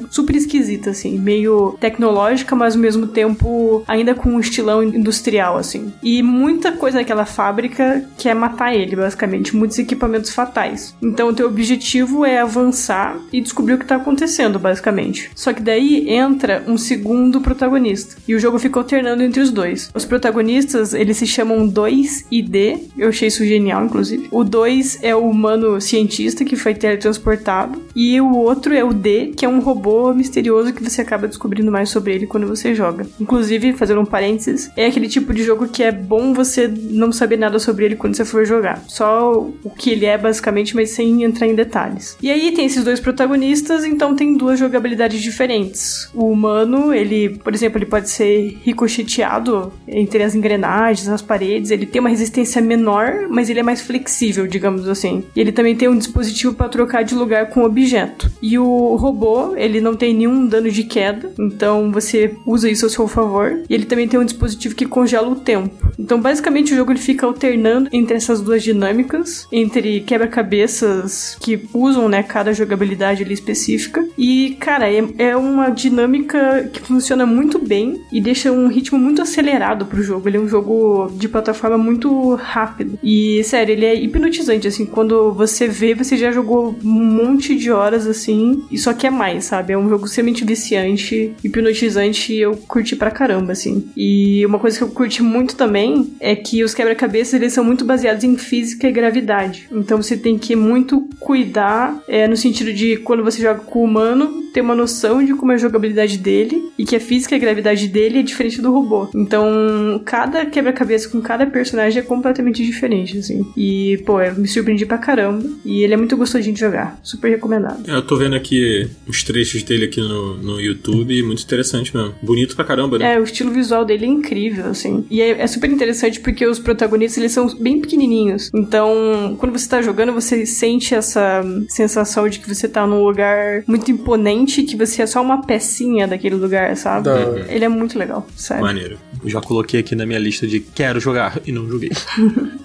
Speaker 3: super esquisita, assim, meio tecnológica, mas ao mesmo tempo ainda com um estilão industrial, assim. E muita coisa naquela fábrica quer matar ele, basicamente, muitos equipamentos fatais. Então o teu objetivo é avançar e descobrir o que tá acontecendo, basicamente. Só que daí entra um segundo protagonista, e o jogo fica alternando entre os dois. Os protagonistas, eles se chamam 2 e D, eu achei isso genial, inclusive. O 2 é o humano cientista que foi teletransportado, e o outro é o D, que é um robô misterioso que você acaba descobrindo mais sobre ele quando você joga. Inclusive, fazendo um parênteses, é aquele tipo de jogo que é bom você não saber nada sobre ele quando você for jogar. Só o que ele é, basicamente, mas sem entrar em detalhes. E aí tem esses dois protagonistas, então tem duas jogabilidades diferentes. O humano, ele, por exemplo, ele pode ser ricocheteado entre as engrenagens, as paredes, ele tem uma resistência menor, mas ele é mais flexível, digamos assim. E ele também tem um dispositivo para trocar de lugar com o objeto. E o robô, ele não tem nenhum dano de queda, então você usa isso ao seu favor. E ele também tem um dispositivo que congela o tempo. Então, basicamente, o jogo ele fica alternando entre essas duas dinâmicas, entre quebra-cabeças que usam, né, cada jogabilidade ali específica. E, cara, é uma dinâmica que funciona muito bem e deixa um ritmo muito acelerado pro jogo. Ele é um jogo de plataforma muito rápido. E, sério, ele é hipnotizante, assim, quando você vê, você já jogou um monte de horas, assim, e só quer mais, sabe? É um jogo extremamente viciante, hipnotizante, e eu curti pra caramba, assim. E uma coisa que eu curti muito também é que os quebra-cabeças, eles são muito baseados em física e gravidade. Então você tem que muito cuidar, no sentido de quando você joga com o humano, ter uma noção de como é a jogabilidade dele e que a física e a gravidade dele é diferente do robô. Então, cada quebra-cabeça com cada personagem é completamente diferente, assim. E, pô, eu me surpreendi pra caramba. E ele é muito gostosinho de jogar. Super recomendado.
Speaker 1: Eu tô vendo aqui os trechos dele aqui no YouTube, muito interessante mesmo. Bonito pra caramba, né?
Speaker 3: O estilo visual dele é incrível, assim. E é super interessante porque os protagonistas, eles são bem pequenininhos. Então, quando você tá jogando, você sente essa sensação de que você tá num lugar muito imponente, que você é só uma pecinha daquele lugar, sabe? Ele é muito legal, sério.
Speaker 1: Maneiro. Eu já coloquei aqui na minha lista de quero jogar e não joguei.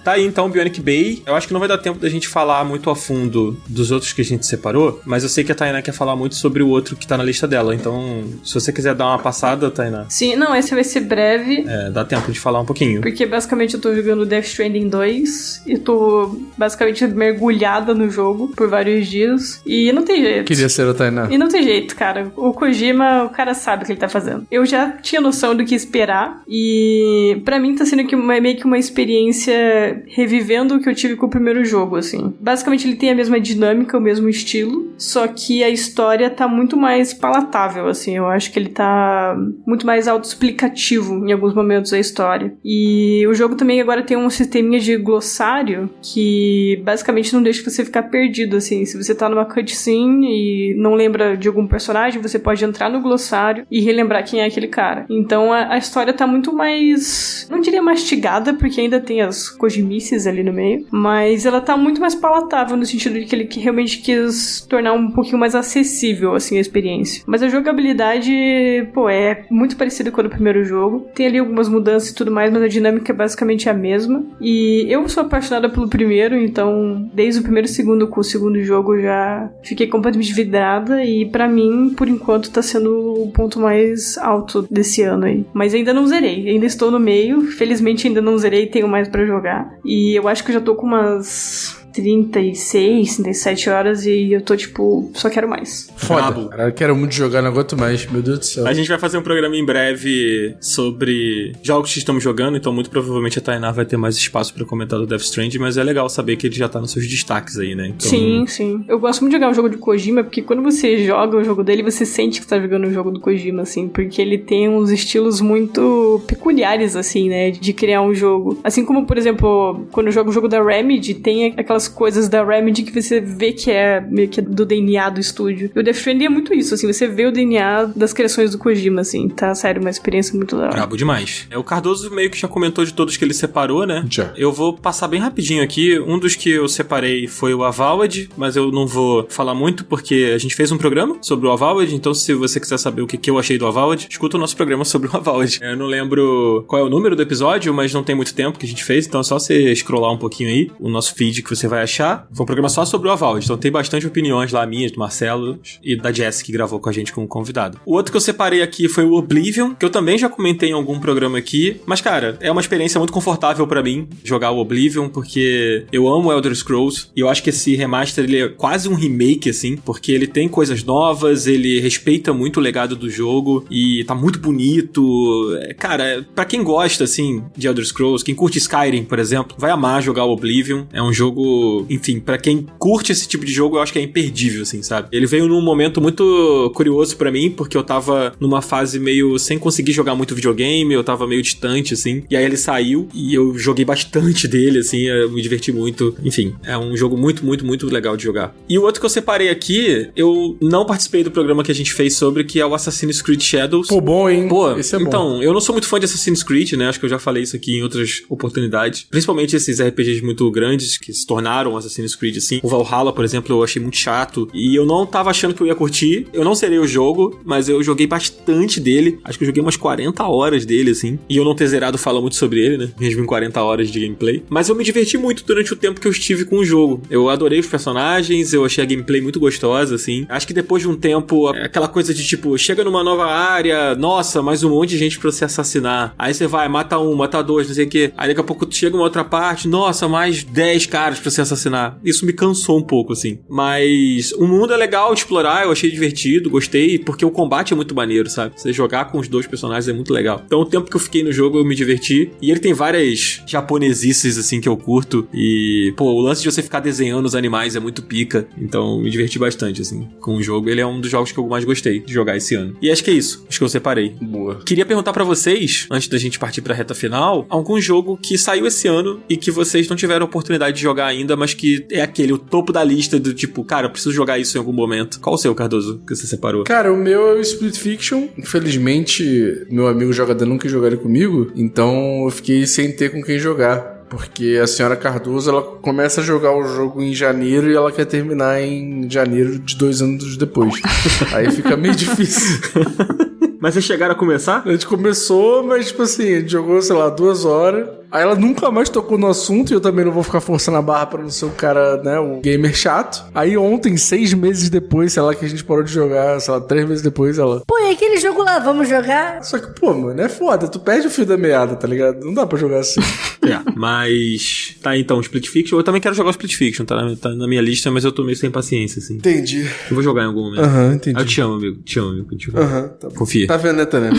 Speaker 1: Tá aí então, Bionic Bay. Eu acho que não vai dar tempo da gente falar muito a fundo dos outros que a gente separou, mas eu sei que a Tainá quer falar muito sobre o outro que tá na lista dela. Então, se você quiser dar uma passada, Tainá.
Speaker 3: Sim, não, esse vai ser breve.
Speaker 1: Dá tempo de falar um pouquinho.
Speaker 3: Porque basicamente eu tô jogando Death Stranding 2 e tô basicamente mergulhada no jogo por vários dias. E não tem jeito.
Speaker 2: Queria ser a Tainá.
Speaker 3: E não tem jeito, cara. O Kojima, o cara sabe o que ele tá fazendo. Eu já tinha noção do que esperar e pra mim tá sendo meio que uma experiência revivendo o que eu tive com o primeiro jogo, assim. Basicamente ele tem a mesma dinâmica, o mesmo estilo, só que a história tá muito mais palatável, assim. Eu acho que ele tá muito mais autoexplicativo em alguns momentos da história. E o jogo também agora tem um sisteminha de glossário que basicamente não deixa você ficar perdido, assim. Se você tá numa cutscene e não lembra de algum personagem, você pode entrar no glossário e relembrar quem é aquele cara. Então a história tá muito mais, não diria mastigada, porque ainda tem as Kojimices ali no meio, mas ela tá muito mais palatável no sentido de que ele realmente quis tornar um pouquinho mais acessível, assim, a experiência. Mas a jogabilidade, pô, é muito parecida com a do primeiro jogo. Tem ali algumas mudanças e tudo mais, mas a dinâmica é basicamente a mesma. E eu sou apaixonada pelo primeiro, então desde o primeiro e segundo com o segundo jogo eu já fiquei completamente vidrada e pra mim, por enquanto, tá sendo o ponto mais alto desse ano aí. Mas ainda não zerei, ainda estou no meio. Felizmente ainda não zerei, tenho mais pra jogar. E eu acho que eu já tô com umas 36, 37 horas e eu tô tipo, só quero mais.
Speaker 2: Foda. Cara, eu quero muito jogar, não aguento mais, meu Deus do céu.
Speaker 1: A gente vai fazer um programa em breve sobre jogos que estamos jogando, então muito provavelmente a Tainá vai ter mais espaço pra comentar do Death Stranding, mas é legal saber que ele já tá nos seus destaques aí, né? Então...
Speaker 3: Sim. Eu gosto muito de jogar um jogo de Kojima, porque quando você joga o jogo dele, você sente que tá jogando um jogo do Kojima, assim, porque ele tem uns estilos muito peculiares, assim, né, de criar um jogo. Assim como, por exemplo, quando eu jogo o jogo da Remedy, tem aquelas coisas da Remedy que você vê que é meio que do DNA do estúdio. E o Death Stranding é muito isso, assim, você vê o DNA das criações do Kojima, assim, tá, sério, uma experiência muito legal.
Speaker 1: Brabo demais. O Cardoso meio que já comentou de todos que ele separou, né?
Speaker 2: Já.
Speaker 1: Eu vou passar bem rapidinho aqui. Um dos que eu separei foi o Avowed, mas eu não vou falar muito porque a gente fez um programa sobre o Avowed, então se você quiser saber o que eu achei do Avowed, escuta o nosso programa sobre o Avowed. Eu não lembro qual é o número do episódio, mas não tem muito tempo que a gente fez, então é só você scrollar um pouquinho aí, o nosso feed que você vai achar. Foi um programa só sobre o Avowed, então tem bastante opiniões lá, minhas, do Marcelo e da Jess, que gravou com a gente como convidado. O outro que eu separei aqui foi o Oblivion, que eu também já comentei em algum programa aqui, mas cara, é uma experiência muito confortável pra mim jogar o Oblivion, porque eu amo Elder Scrolls e eu acho que esse remaster ele é quase um remake, assim, porque ele tem coisas novas, ele respeita muito o legado do jogo e tá muito bonito. Cara, pra quem gosta, assim, de Elder Scrolls, quem curte Skyrim, por exemplo, vai amar jogar o Oblivion. É um jogo, enfim, pra quem curte esse tipo de jogo, eu acho que é imperdível, assim, sabe? Ele veio num momento muito curioso pra mim, porque eu tava numa fase meio sem conseguir jogar muito videogame, eu tava meio distante, assim, e aí ele saiu e eu joguei bastante dele, assim, eu me diverti muito. Enfim, é um jogo muito, muito, muito legal de jogar. E o outro que eu separei aqui, eu não participei do programa que a gente fez sobre, que é o Assassin's Creed Shadows.
Speaker 2: Pô, bom, hein?
Speaker 1: Pô,
Speaker 2: esse é bom.
Speaker 1: Então, eu não sou muito fã de Assassin's Creed, né? Acho que eu já falei isso aqui em outras oportunidades. Principalmente esses RPGs muito grandes que se tornaram Assassin's Creed, assim. O Valhalla, por exemplo, eu achei muito chato. E eu não tava achando que eu ia curtir. Eu não zerei o jogo, mas eu joguei bastante dele. Acho que eu joguei umas 40 horas dele, assim. E eu não ter zerado fala muito sobre ele, né? Mesmo em 40 horas de gameplay. Mas eu me diverti muito durante o tempo que eu estive com o jogo. Eu adorei os personagens, eu achei a gameplay muito gostosa, assim. Acho que depois de um tempo, aquela coisa de tipo, chega numa nova área, nossa, mais um monte de gente pra você assassinar. Aí você vai, mata um, mata dois, não sei o quê. Aí daqui a pouco chega uma outra parte, nossa, mais 10 caras pra você assassinar. Isso me cansou um pouco, assim. Mas o mundo é legal de explorar, eu achei divertido, gostei, porque o combate é muito maneiro, sabe? Você jogar com os dois personagens é muito legal. Então o tempo que eu fiquei no jogo eu me diverti. E ele tem várias japonesices, assim, que eu curto. E, pô, o lance de você ficar desenhando os animais é muito pica. Então me diverti bastante, assim, com o jogo. Ele é um dos jogos que eu mais gostei de jogar esse ano. E acho que é isso. Acho que eu separei.
Speaker 2: Boa.
Speaker 1: Queria perguntar pra vocês, antes da gente partir pra reta final, algum jogo que saiu esse ano e que vocês não tiveram oportunidade de jogar ainda, mas que é aquele, o topo da lista do tipo, cara, eu preciso jogar isso em algum momento. Qual o seu, Cardoso, que você separou?
Speaker 2: Cara, o meu é o Split Fiction. Infelizmente, meu amigo jogador nunca quis jogar ele comigo, então eu fiquei sem ter com quem jogar. Porque a senhora Cardoso, ela começa a jogar o jogo em janeiro e ela quer terminar em janeiro de 2 anos depois. Aí fica meio difícil.
Speaker 1: Mas vocês chegaram a começar?
Speaker 2: A gente começou, mas tipo assim, a gente jogou, sei lá, 2 horas. Aí ela nunca mais tocou no assunto e eu também não vou ficar forçando a barra pra não ser um cara, né, um gamer chato. Aí ontem, 6 meses depois, sei lá, que a gente parou de jogar, sei lá, 3 meses depois, ela...
Speaker 4: Pô, e aquele jogo lá, vamos jogar?
Speaker 2: Só que, pô, mano, é foda, tu perde o fio da meada, tá ligado? Não dá pra jogar assim.
Speaker 1: Mas... Tá, então, Split Fiction. Eu também quero jogar o Split Fiction, tá na minha lista, mas eu tô meio sem paciência, assim.
Speaker 2: Entendi.
Speaker 1: Eu vou jogar em algum momento.
Speaker 2: Entendi.
Speaker 1: Eu te amo, amigo. Te amo, amigo.
Speaker 2: Tá bom.
Speaker 1: Confia.
Speaker 2: Tá vendo, né, Tânia?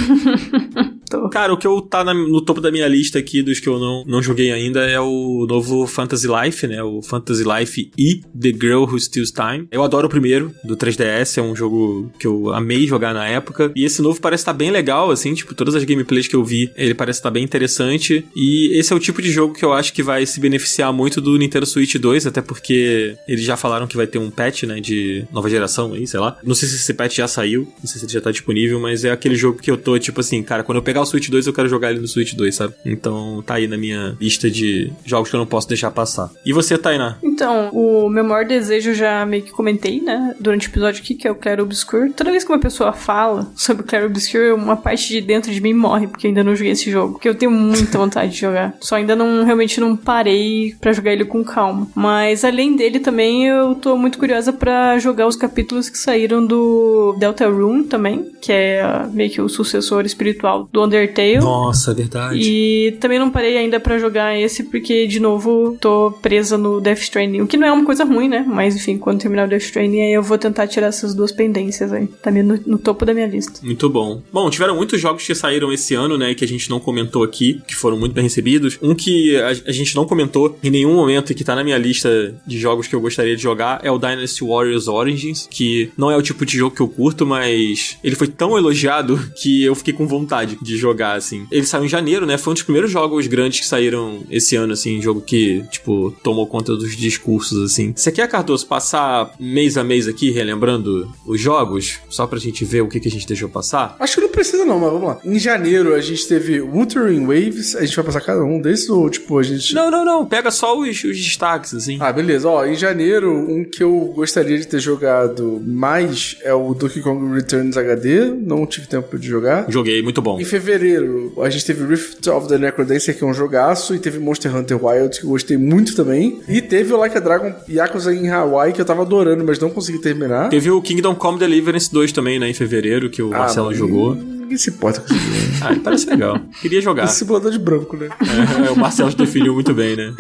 Speaker 1: Cara, o que eu tá no topo da minha lista aqui dos que eu não joguei ainda é o novo Fantasy Life, né? O Fantasy Life e The Girl Who Steals Time. Eu adoro o primeiro, do 3DS, é um jogo que eu amei jogar na época. E esse novo parece estar bem legal, assim, tipo, todas as gameplays que eu vi, ele parece estar bem interessante. E esse é o tipo de jogo que eu acho que vai se beneficiar muito do Nintendo Switch 2, até porque eles já falaram que vai ter um patch, né, de nova geração aí, sei lá. Não sei se esse patch já saiu, não sei se ele já tá disponível, mas é aquele jogo que eu tô, tipo assim, cara, quando eu pegar o Switch 2, eu quero jogar ele no Switch 2, sabe? Então tá aí na minha lista de jogos que eu não posso deixar passar. E você, Tainá?
Speaker 3: Então, o meu maior desejo eu já meio que comentei, né, durante o episódio aqui, que é o Clair Obscur. Toda vez que uma pessoa fala sobre o Clair Obscur, uma parte de dentro de mim morre, porque eu ainda não joguei esse jogo, porque eu tenho muita vontade de jogar. Só ainda realmente não parei pra jogar ele com calma. Mas além dele também, eu tô muito curiosa pra jogar os capítulos que saíram do Deltarune também, que é meio que o sucessor espiritual do Undertale.
Speaker 1: Nossa, é verdade.
Speaker 3: E também não parei ainda pra jogar esse, porque, de novo, tô presa no Death Stranding. O que não é uma coisa ruim, né? Mas, enfim, quando terminar o Death Stranding, aí eu vou tentar tirar essas duas pendências aí. Tá no topo da minha lista.
Speaker 1: Muito bom. Bom, tiveram muitos jogos que saíram esse ano, né? Que a gente não comentou aqui, que foram muito bem recebidos. Um que a gente não comentou em nenhum momento e que tá na minha lista de jogos que eu gostaria de jogar é o Dynasty Warriors Origins, que não é o tipo de jogo que eu curto, mas ele foi tão elogiado que eu fiquei com vontade de jogar, assim. Ele saiu em janeiro, né? Foi um dos primeiros jogos grandes que saíram esse ano, assim, jogo que, tipo, tomou conta dos discursos, assim. Você quer, Cardoso, passar mês a mês aqui, relembrando os jogos, só pra gente ver o que a gente deixou passar?
Speaker 2: Acho que não precisa não, mas vamos lá. Em janeiro a gente teve Wuthering Waves, a gente vai passar cada um desses ou, tipo, a gente...
Speaker 1: Não, pega só os destaques, assim.
Speaker 2: Ah, beleza. Ó, em janeiro, um que eu gostaria de ter jogado mais é o Donkey Kong Returns HD, não tive tempo de jogar.
Speaker 1: Joguei, muito bom.
Speaker 2: Em fevereiro, a gente teve Rift of the Necrodancer, que é um jogaço, e teve Monster Hunter Wilds, que eu gostei muito também. E teve o Like a Dragon Yakuza em Hawaii, que eu tava adorando, mas não consegui terminar.
Speaker 1: Teve o Kingdom Come Deliverance 2 também, né, em fevereiro, que o Marcelo jogou.
Speaker 2: Ninguém se importa com isso.
Speaker 1: Ah, parece legal. Queria jogar.
Speaker 2: Esse simulador de branco, né?
Speaker 1: O Marcelo definiu muito bem, né?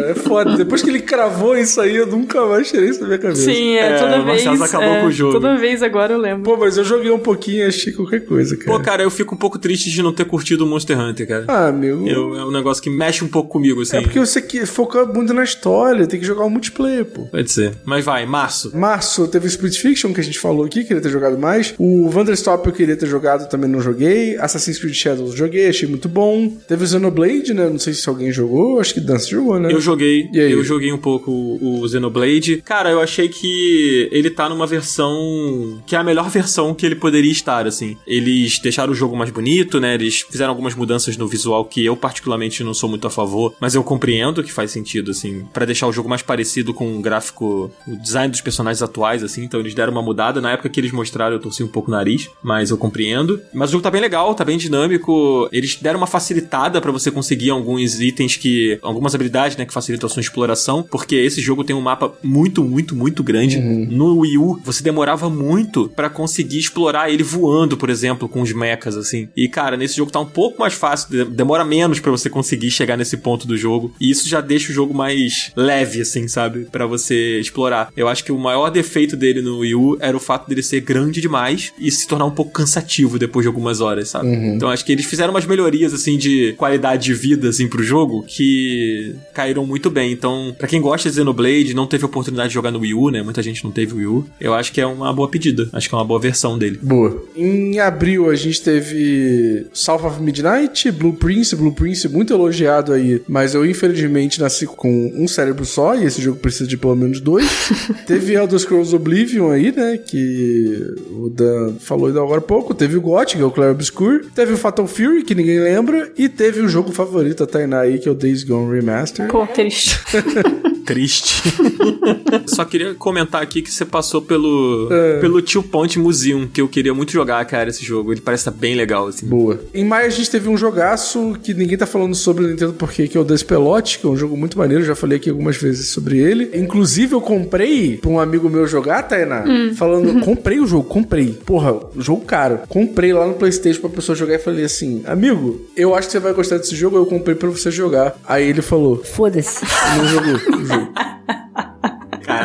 Speaker 2: É foda. Depois que ele cravou isso aí, eu nunca mais tirei isso da minha cabeça.
Speaker 3: Sim, toda vez.
Speaker 1: O Marcelo acabou com o jogo.
Speaker 3: Toda vez agora eu lembro.
Speaker 2: Pô, mas eu joguei um pouquinho e achei qualquer coisa, cara.
Speaker 1: Pô, cara, eu fico um pouco triste de não ter curtido o Monster Hunter, cara.
Speaker 2: Ah, meu.
Speaker 1: É um negócio que mexe um pouco comigo, assim.
Speaker 2: É porque você foca muito na história, tem que jogar o multiplayer, pô.
Speaker 1: Pode ser. Mas vai, março.
Speaker 2: Março teve o Split Fiction, que a gente falou aqui, queria ter jogado mais. O Wanderstop eu queria ter jogado, também não joguei. Assassin's Creed Shadows joguei, achei muito bom. Teve o Xenoblade, né? Não sei se alguém jogou, acho que Dance jogou, né?
Speaker 1: Eu joguei.
Speaker 2: E aí?
Speaker 1: Eu joguei um pouco o Xenoblade. Cara, eu achei que ele tá numa versão que é a melhor versão que ele poderia estar, assim. Eles deixaram o jogo mais bonito, né? Eles fizeram algumas mudanças no visual que eu particularmente não sou muito a favor, mas eu compreendo que faz sentido, assim, pra deixar o jogo mais parecido com o gráfico, o design dos personagens atuais, assim. Então eles deram uma mudada. Na época que eles mostraram, eu torci um pouco o nariz, mas eu compreendo. Mas o jogo tá bem legal, tá bem dinâmico. Eles deram uma facilitada pra você conseguir alguns itens algumas habilidades, né, que facilitam a sua exploração, porque esse jogo tem um mapa muito, muito, muito grande. No Wii U, você demorava muito pra conseguir explorar ele voando, por exemplo, com os mechas, assim. E, cara, nesse jogo tá um pouco mais fácil, demora menos pra você conseguir chegar nesse ponto do jogo, e isso já deixa o jogo mais leve, assim, sabe, pra você explorar. Eu acho que o maior defeito dele no Wii U era o fato dele ser grande demais e se tornar um pouco cansativo depois de algumas horas, sabe? Então acho que eles fizeram umas melhorias, assim, de qualidade de vida, assim, pro jogo, que caíram muito bem. Então, pra quem gosta de Xenoblade, não teve oportunidade de jogar no Wii U, né? Muita gente não teve Wii U. Eu acho que é uma boa pedida. Acho que é uma boa versão dele.
Speaker 2: Boa. Em abril, a gente teve South of Midnight, Blue Prince muito elogiado aí, mas eu infelizmente nasci com um cérebro só, e esse jogo precisa de pelo menos 2. Teve Elder Scrolls Oblivion aí, né, que o Dan falou ainda agora há pouco. Teve o GOT, que é o Clair Obscur. Teve o Fatal Fury, que ninguém lembra. E teve o jogo favorito da Tainá aí, que é o Days Gone Remaster.
Speaker 3: Pô, triste.
Speaker 1: Triste. Só queria comentar aqui que você passou pelo Two Point Museum, que eu queria muito jogar, cara, esse jogo. Ele parece estar bem legal, assim.
Speaker 2: Boa. Em maio a gente teve um jogaço que ninguém tá falando sobre o Nintendo porque, que é o Despelote, que é um jogo muito maneiro, já falei aqui algumas vezes sobre ele. Inclusive, eu comprei pra um amigo meu jogar, Tainá, falando, comprei o jogo, comprei. Porra, jogo caro. Comprei lá no PlayStation pra pessoa jogar e falei assim, amigo, eu acho que você vai gostar desse jogo, eu comprei pra você jogar. Aí ele falou,
Speaker 4: foda-se.
Speaker 2: Não jogou o jogo.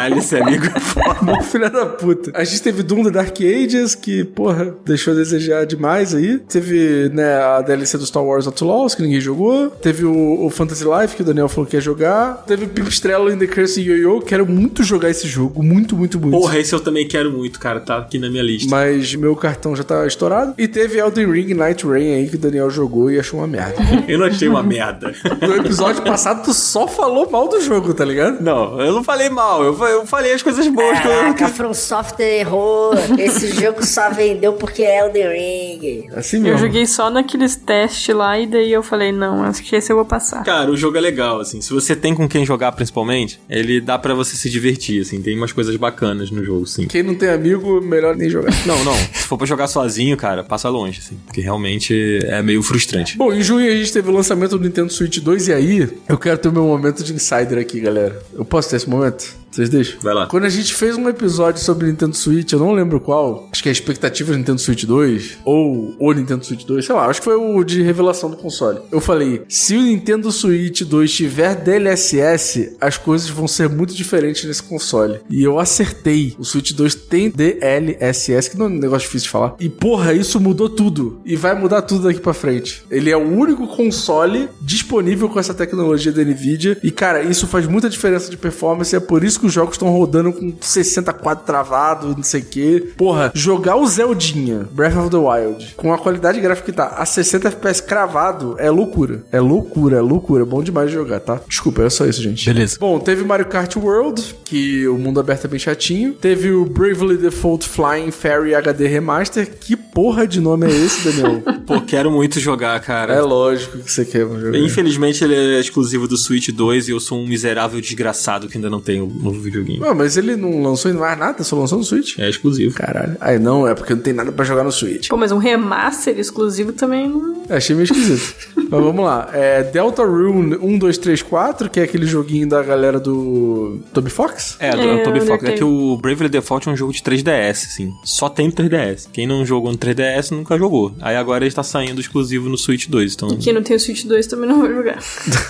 Speaker 1: Caralho, esse amigo é foda.
Speaker 2: Bom, filha da puta. A gente teve Doom The Dark Ages, que, porra, deixou a desejar demais aí. Teve, né, a DLC do Star Wars Outlaws, que ninguém jogou. Teve o Fantasy Life, que o Daniel falou que ia jogar. Teve Pipistrello in the Curse Yo-Yo. Quero muito jogar esse jogo. Muito, muito, muito.
Speaker 1: Porra, esse eu também quero muito, cara. Tá aqui na minha lista.
Speaker 2: Mas meu cartão já tá estourado. E teve Elden Ring Night Rain aí, que o Daniel jogou e achou uma merda.
Speaker 1: Eu não achei uma merda.
Speaker 2: No episódio passado, tu só falou mal do jogo, tá ligado?
Speaker 1: Não, eu não falei mal. Eu falei as coisas boas que eu...
Speaker 4: Caraca, a From Software errou. Esse jogo só vendeu porque é Elden Ring.
Speaker 2: Assim
Speaker 3: Eu
Speaker 2: mesmo.
Speaker 3: joguei só naqueles testes lá e daí eu falei, não, acho que esse eu vou passar.
Speaker 1: Cara, o jogo é legal, assim. Se você tem com quem jogar, principalmente, ele dá pra você se divertir, assim. Tem umas coisas bacanas no jogo, sim.
Speaker 2: Quem não tem amigo, melhor nem jogar.
Speaker 1: Não. Se for pra jogar sozinho, cara, passa longe, assim. Porque realmente é meio frustrante.
Speaker 2: Bom, em junho a gente teve o lançamento do Nintendo Switch 2 e aí eu quero ter o meu momento de insider aqui, galera. Eu posso ter esse momento? Vocês deixam?
Speaker 1: Vai lá.
Speaker 2: Quando a gente fez um episódio sobre Nintendo Switch, eu não lembro qual, acho que é a expectativa do Nintendo Switch 2, ou o Nintendo Switch 2, sei lá, acho que foi o de revelação do console. Eu falei, se o Nintendo Switch 2 tiver DLSS, as coisas vão ser muito diferentes nesse console. E eu acertei. O Switch 2 tem DLSS, que não é um negócio difícil de falar. E porra, isso mudou tudo. E vai mudar tudo daqui pra frente. Ele é o único console disponível com essa tecnologia da Nvidia. E cara, isso faz muita diferença de performance. É por isso que os jogos estão rodando com 60 quadros travado, não sei o que. Porra, jogar o Zeldinha, Breath of the Wild, com a qualidade gráfica que tá a 60 FPS cravado, é loucura. É loucura, é loucura. É bom demais de jogar, tá? Desculpa, é só isso, gente.
Speaker 1: Beleza.
Speaker 2: Bom, teve Mario Kart World, que o mundo aberto é bem chatinho. Teve o Bravely Default Flying Fairy HD Remaster. Que porra de nome é esse, Daniel?
Speaker 1: Pô, quero muito jogar, cara.
Speaker 2: É lógico que você quer jogar.
Speaker 1: Infelizmente ele é exclusivo do Switch 2 e eu sou um miserável desgraçado que ainda não tenho no videogame.
Speaker 2: Ué, mas ele não lançou em mais nada, só lançou no Switch?
Speaker 1: É exclusivo.
Speaker 2: Caralho. Aí não, é porque não tem nada pra jogar no Switch.
Speaker 3: Pô, mas um remaster exclusivo também não...
Speaker 2: Achei meio esquisito. Mas vamos lá. É Deltarune 1, 2, 3, 4, que é aquele joguinho da galera do Toby Fox?
Speaker 1: É, do Toby Fox. É que o Bravely Default é um jogo de 3DS, assim. Só tem 3DS. Quem não jogou no 3DS nunca jogou. Aí agora ele tá saindo exclusivo no Switch 2, então...
Speaker 3: E quem não tem o Switch 2 também não vai jogar.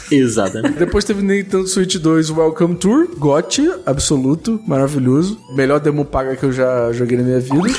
Speaker 1: Exatamente.
Speaker 2: Depois teve Nintendo Switch 2 Welcome Tour, GOTY, absoluto, maravilhoso. Melhor demo paga que eu já joguei na minha vida.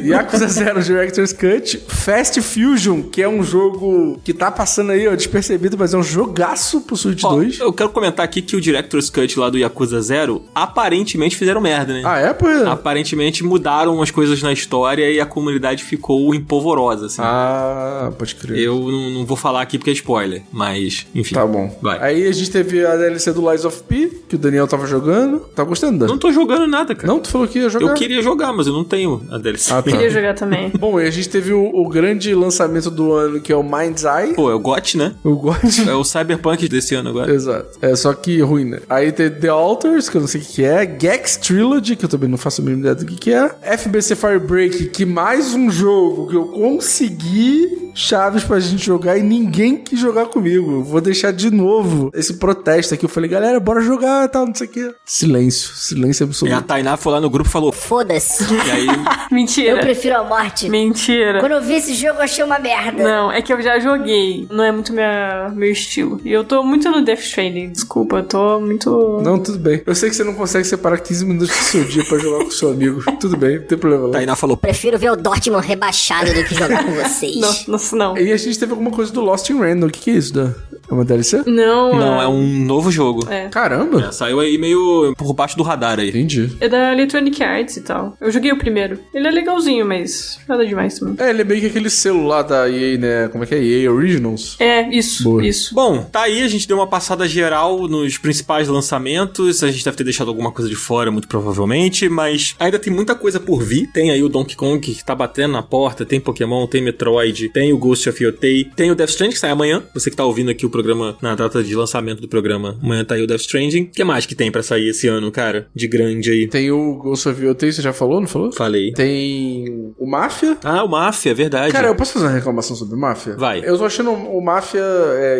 Speaker 2: Yakuza 0 Director's Cut, Fast Fusion, que é um jogo que tá passando aí, ó, despercebido, mas é um jogaço pro Switch 2.
Speaker 1: Eu quero comentar aqui que o Director's Cut lá do Yakuza 0, aparentemente fizeram merda, né?
Speaker 2: Ah, é? Pô?
Speaker 1: Aparentemente mudaram as coisas na história e a comunidade ficou empolvorosa, assim.
Speaker 2: Ah, pode crer.
Speaker 1: Eu não vou falar aqui porque é spoiler, mas, enfim.
Speaker 2: Tá bom.
Speaker 1: Vai.
Speaker 2: Aí a gente teve a DLC do Lies of P, que o Daniel tava jogando. Tá gostando, Dan?
Speaker 1: Não tô jogando nada, cara.
Speaker 2: Não? Tu falou que ia jogar?
Speaker 1: Eu queria jogar, mas eu não tenho a DLC.
Speaker 2: Ah, tá.
Speaker 3: Queria jogar também.
Speaker 2: Bom, e a gente teve o grande lançamento do ano, que é o Mind's Eye.
Speaker 1: Pô, é o GOT, né?
Speaker 2: Eu gosto.
Speaker 1: É o Cyberpunk desse ano agora.
Speaker 2: Exato. É, só que ruim, né? Aí tem The Alters, que eu não sei o que é. Gex Trilogy, que eu também não faço a mínima ideia do que é. FBC Firebreak, que mais um jogo que eu consegui chaves pra gente jogar e ninguém quis jogar comigo. Vou deixar de novo esse protesto aqui. Eu falei, galera, bora jogar e tal, não sei o que. Silêncio. Silêncio
Speaker 1: E
Speaker 2: absoluto.
Speaker 1: a Tainá foi lá no grupo e falou...
Speaker 4: Foda-se.
Speaker 1: E aí...
Speaker 3: Mentira.
Speaker 4: Eu prefiro a morte.
Speaker 3: Mentira.
Speaker 4: Quando eu vi esse jogo, eu achei uma merda.
Speaker 3: Não, é que eu já joguei. Não é muito meu estilo. E eu tô muito no Death Stranding. Desculpa, eu tô muito...
Speaker 2: Não, tudo bem. Eu sei que você não consegue separar 15 minutos do seu dia pra jogar com seu amigo. Tudo bem, não tem problema não.
Speaker 1: Tainá falou...
Speaker 4: Prefiro ver o Dortmund rebaixado do que jogar com vocês.
Speaker 3: Não, nossa, não.
Speaker 2: E a gente teve alguma coisa do Lost in Random. O que é isso, Dan? É uma DLC?
Speaker 3: Não,
Speaker 1: Não, é um novo jogo.
Speaker 3: É.
Speaker 2: Caramba!
Speaker 1: Saiu aí meio por baixo do radar aí.
Speaker 2: Entendi.
Speaker 3: É da Electronic Arts e tal. Eu joguei o primeiro. Ele é legalzinho, mas nada demais também.
Speaker 2: É, ele é meio que aquele selo lá da EA, né? Como é que é? EA Originals?
Speaker 3: É, isso,
Speaker 2: Boa.
Speaker 3: isso.
Speaker 1: Bom, tá aí, a gente deu uma passada geral nos principais lançamentos. A gente deve ter deixado alguma coisa de fora, muito provavelmente, mas ainda tem muita coisa por vir. Tem aí o Donkey Kong que tá batendo na porta, tem Pokémon, tem Metroid, tem o Ghost of Yotei, tem o Death Stranding que sai amanhã. Você que tá ouvindo aqui o programa na data de lançamento do programa, amanhã tá aí o Death Stranding. O que mais que tem pra sair esse ano, cara? De grande aí.
Speaker 2: Tem o Ghost of Yotei, você já falou, não falou?
Speaker 1: Falei.
Speaker 2: Tem o Mafia.
Speaker 1: Ah, o Mafia, é verdade.
Speaker 2: Cara, eu posso fazer uma reclamação sobre o Mafia?
Speaker 1: Vai.
Speaker 2: Eu tô achando o Mafia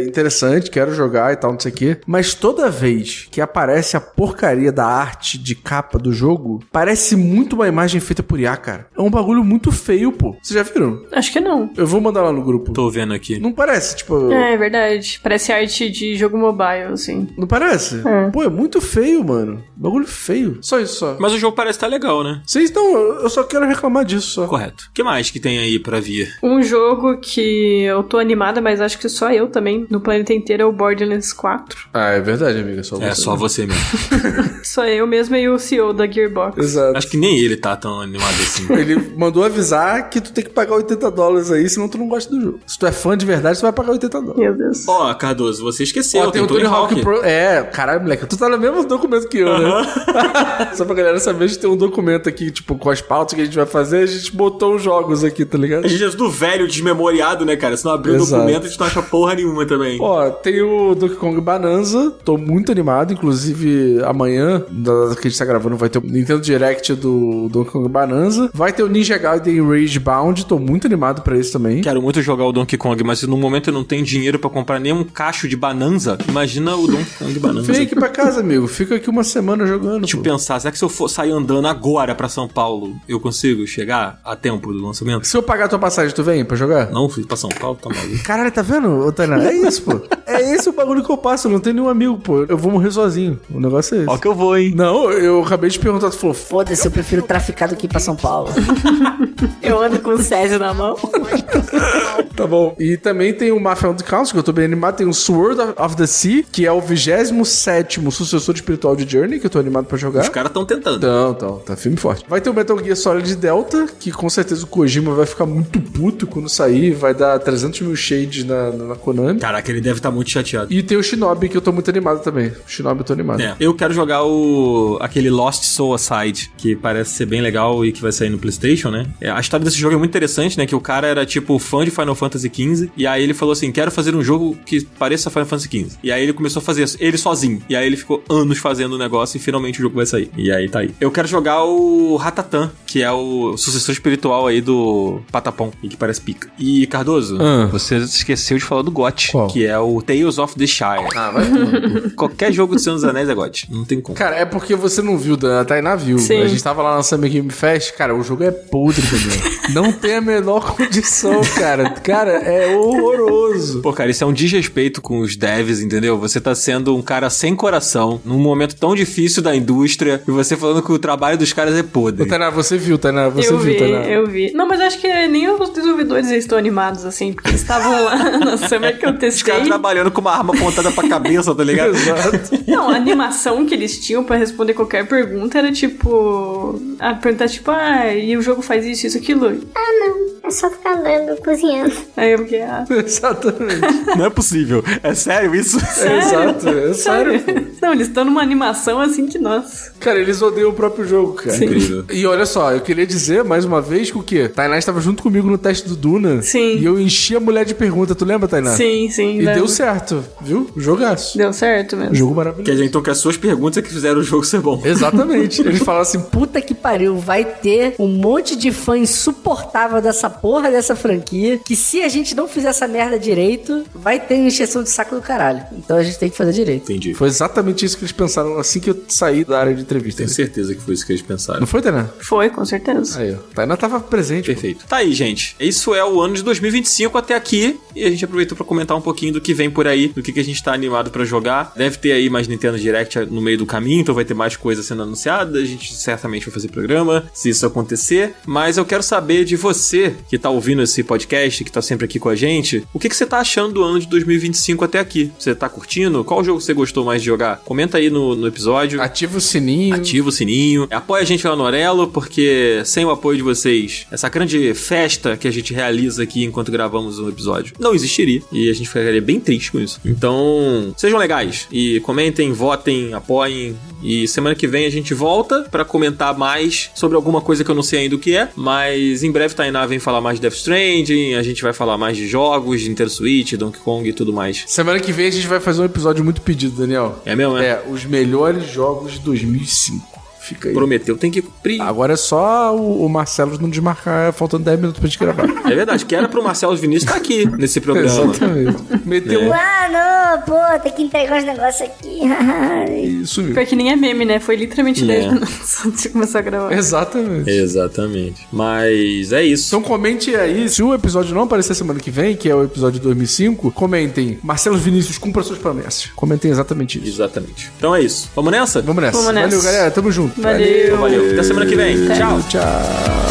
Speaker 2: interessante, quero jogar e tal, não sei o quê. Mas toda vez que aparece a porcaria da arte de capa do jogo, parece muito uma imagem feita por IA, cara. É um bagulho muito feio, pô. Vocês já viram?
Speaker 3: Acho que não.
Speaker 2: Eu vou mandar lá no grupo.
Speaker 1: Tô vendo aqui.
Speaker 2: Não parece, tipo...
Speaker 3: É verdade. Parece arte de jogo mobile, assim.
Speaker 2: Não parece?
Speaker 3: É.
Speaker 2: Pô, é muito feio, mano. Bagulho feio. Só isso, só.
Speaker 1: Mas o jogo parece estar legal, né?
Speaker 2: Vocês estão... Eu só quero reclamar disso, só.
Speaker 1: Correto. O que mais que tem aí pra vir?
Speaker 3: Um jogo que eu tô animada, mas acho que só eu também, no planeta inteiro, é o Borderlands 4.
Speaker 2: Ah, é verdade, amiga.
Speaker 1: É só você mesmo.
Speaker 3: Só eu mesmo e o CEO da Gearbox.
Speaker 2: Exato.
Speaker 1: Acho que nem ele tá tão animado assim.
Speaker 2: Ele mandou avisar que tu tem que pagar $80 aí, senão tu não gosta do jogo. Se tu é fã de verdade, tu vai pagar $80.
Speaker 3: Meu Deus.
Speaker 1: Ó, Cardoso, você esqueceu.
Speaker 2: Ó, tem o Tony Hawk Pro... É, caralho, moleque, tu tá no mesmo documento que eu, né? Só pra galera saber, a gente tem um documento aqui, tipo, com as pautas que a gente vai fazer, a gente botou os jogos aqui, tá ligado?
Speaker 1: A gente é tudo velho, desmemoriado, né, cara? Se não abrir o
Speaker 2: Exato.
Speaker 1: documento, a gente não acha porra nenhuma também.
Speaker 2: Ó, tem o Donkey Kong Bonanza, tô muito animado, inclusive amanhã, que a gente tá gravando, vai ter o Nintendo Direct do Donkey Kong Bonanza, vai ter o Ninja Gaiden Rage Bound, tô muito animado pra isso também.
Speaker 1: Quero muito jogar o Donkey Kong, mas no momento eu não tenho dinheiro pra comprar nem um cacho de Bananza. Imagina o Donkey Kong Bananza.
Speaker 2: Vem aqui pra casa, amigo, fica aqui uma semana jogando.
Speaker 1: Deixa eu pensar, será que se eu for sair andando agora pra São Paulo, eu consigo chegar a tempo do lançamento?
Speaker 2: Se eu pagar a tua passagem, tu vem pra jogar?
Speaker 1: Não, fui pra São Paulo, tá maluco.
Speaker 2: Caralho, tá vendo, ô, Tainá? É isso, pô. É esse o bagulho que eu passo, eu não tenho nenhum amigo, pô. Eu vou morrer sozinho. O negócio é esse.
Speaker 1: Ó que eu vou, hein?
Speaker 2: Não, eu acabei de perguntar, tu falou,
Speaker 4: Foda-se, eu prefiro traficar do que ir pra São Paulo.
Speaker 3: Eu ando com o Césio na mão.
Speaker 2: tá bom. E também tem o Mafia on the Council, que eu tô bem animado. Tem o Sword of the Sea, que é o 27º sucessor espiritual de Journey, que eu tô animado pra jogar.
Speaker 1: Os caras tão tentando.
Speaker 2: Tá filme forte. Vai ter o Metal Gear Solid Delta, que com certeza o Kojima vai ficar muito puto quando sair, vai dar 300 mil shades na Konami.
Speaker 1: Caraca, ele deve estar muito chateado.
Speaker 2: E tem o Shinobi, que eu tô muito animado também. O Shinobi eu tô animado.
Speaker 1: É, eu quero jogar aquele Lost Soul Aside, que parece ser bem legal e que vai sair no PlayStation, né? A história desse jogo é muito interessante, né? Que o cara era, tipo, fã de Final Fantasy XV, e aí ele falou assim, quero fazer um jogo que pareça Final Fantasy XV. E aí ele começou a fazer ele sozinho. E aí ele ficou anos fazendo o negócio e finalmente o jogo vai sair. E aí tá aí. Eu quero jogar o Ratatan, que é o sucessor espiritual aí do Patapom, e que parece pica. E, Cardoso, você esqueceu de falar do GOT, que é o Tales of the Shire.
Speaker 2: Ah, vai.
Speaker 1: Qualquer jogo do Senhor dos Anéis é GOT. Não tem como.
Speaker 2: Cara, é porque você não viu, a Tainá viu.
Speaker 3: Sim.
Speaker 2: A gente tava lá na Summer Game Fest, cara, o jogo é podre também. Não tem a menor condição, cara. Cara, é horroroso.
Speaker 1: Pô, cara, isso é um desrespeito com os devs, entendeu? Você tá sendo um cara sem coração, num momento tão difícil da indústria, e você falando que o trabalho dos caras é podre.
Speaker 2: Ô, Tainá, você viu, Tainá? Você viu, Tainá?
Speaker 3: Eu vi. Não, mas acho que nem os desenvolvedores estão animados, assim, porque eles estavam lá na Summer que eu
Speaker 1: Os
Speaker 3: testei.
Speaker 1: caras trabalhando com uma arma apontada pra cabeça, tá ligado?
Speaker 2: Exato.
Speaker 3: Não, a animação que eles tinham pra responder qualquer pergunta era tipo... A perguntar tipo, e o jogo faz isso, aquilo?
Speaker 5: Ah, não. É só ficar lendo, cozinhando.
Speaker 3: Aí eu fiquei,
Speaker 2: Exatamente.
Speaker 1: Não é possível. É sério isso?
Speaker 2: Exato, é sério, pô.
Speaker 3: Não, eles estão numa animação assim que, nossa.
Speaker 2: Cara, eles odeiam o próprio jogo, cara.
Speaker 3: Sim.
Speaker 1: Incrível.
Speaker 2: E olha só, eu queria dizer mais uma vez que o quê? Tainá estava junto comigo no teste do Duna.
Speaker 3: Sim.
Speaker 2: E eu enchi a mulher de pergunta, tu lembra, Tainá?
Speaker 3: Sim.
Speaker 2: E deu certo, viu? Jogaço.
Speaker 3: Deu certo mesmo.
Speaker 2: Jogo maravilhoso.
Speaker 1: Quer dizer, então, que as suas perguntas é que fizeram o jogo ser bom.
Speaker 2: Exatamente. Eles falam assim,
Speaker 4: Puta que pariu, vai ter um monte de fã insuportável dessa porra dessa franquia, que se a gente não fizer essa merda direito, vai ter encheção de saco do caralho. Então a gente tem que fazer direito.
Speaker 1: Entendi.
Speaker 2: foi exatamente isso que eles pensaram assim que eu saí da área de entrevista.
Speaker 1: Tenho certeza que foi isso que eles pensaram.
Speaker 2: Não foi, Tainá?
Speaker 3: Foi, com certeza.
Speaker 2: Aí, ó. Tainá tava presente.
Speaker 1: Perfeito. Tá aí, gente. Isso é o ano de 2025 até aqui. E a gente aproveitou pra comentar um pouquinho do que vem por aí, do que a gente tá animado pra jogar. Deve ter aí mais Nintendo Direct no meio do caminho, então vai ter mais coisa sendo anunciada. A gente certamente vai fazer programa, se isso acontecer. Mas eu quero saber de você, que tá ouvindo esse podcast, que tá sempre aqui com a gente, o que você tá achando do ano de 2025 até aqui? Você tá curtindo? Qual jogo você gostou mais de jogar? Comenta aí no episódio.
Speaker 2: Ativa o sininho.
Speaker 1: Ativa o sininho. Apoia a gente lá no Orelo, porque sem o apoio de vocês, essa grande festa que a gente realiza aqui enquanto gravamos um episódio não existiria. E a gente ficaria bem triste com isso. Então, sejam legais. E comentem, votem, apoiem. E semana que vem a gente volta pra comentar mais sobre alguma coisa que eu não sei ainda o que é. Mas em breve Tainá vem falar mais de Death Stranding. A gente vai falar mais de jogos, de Nintendo Switch, Donkey Kong e tudo mais.
Speaker 2: Semana que vem a gente vai fazer um episódio muito pedido, Daniel.
Speaker 1: É mesmo, né?
Speaker 2: É, os melhores jogos de 2005. Fica aí.
Speaker 1: Prometeu, tem que cumprir.
Speaker 2: Agora é só o Marcelo não desmarcar faltando 10 minutos pra gente gravar.
Speaker 1: É verdade, que era pro Marcelo Vinícius estar aqui nesse programa.
Speaker 2: Exatamente. Meteu um...
Speaker 5: Ah, não, pô, tem que entregar os negócios aqui.
Speaker 2: Isso mesmo.
Speaker 3: Foi que nem é meme, né? Foi literalmente 10 minutos antes de começar a gravar.
Speaker 2: Exatamente.
Speaker 1: Exatamente. Mas é isso.
Speaker 2: Então comente aí, se o episódio não aparecer semana que vem, que é o episódio 2005, comentem, Marcelo Vinícius, cumpra suas promessas. Comentem exatamente isso.
Speaker 1: Exatamente. Então é isso. Vamos nessa?
Speaker 2: Vamos nessa.
Speaker 3: Vamos nessa.
Speaker 2: Valeu, galera. Tamo junto.
Speaker 3: Valeu.
Speaker 1: Valeu. Até semana que vem. Tchau.
Speaker 2: Tchau.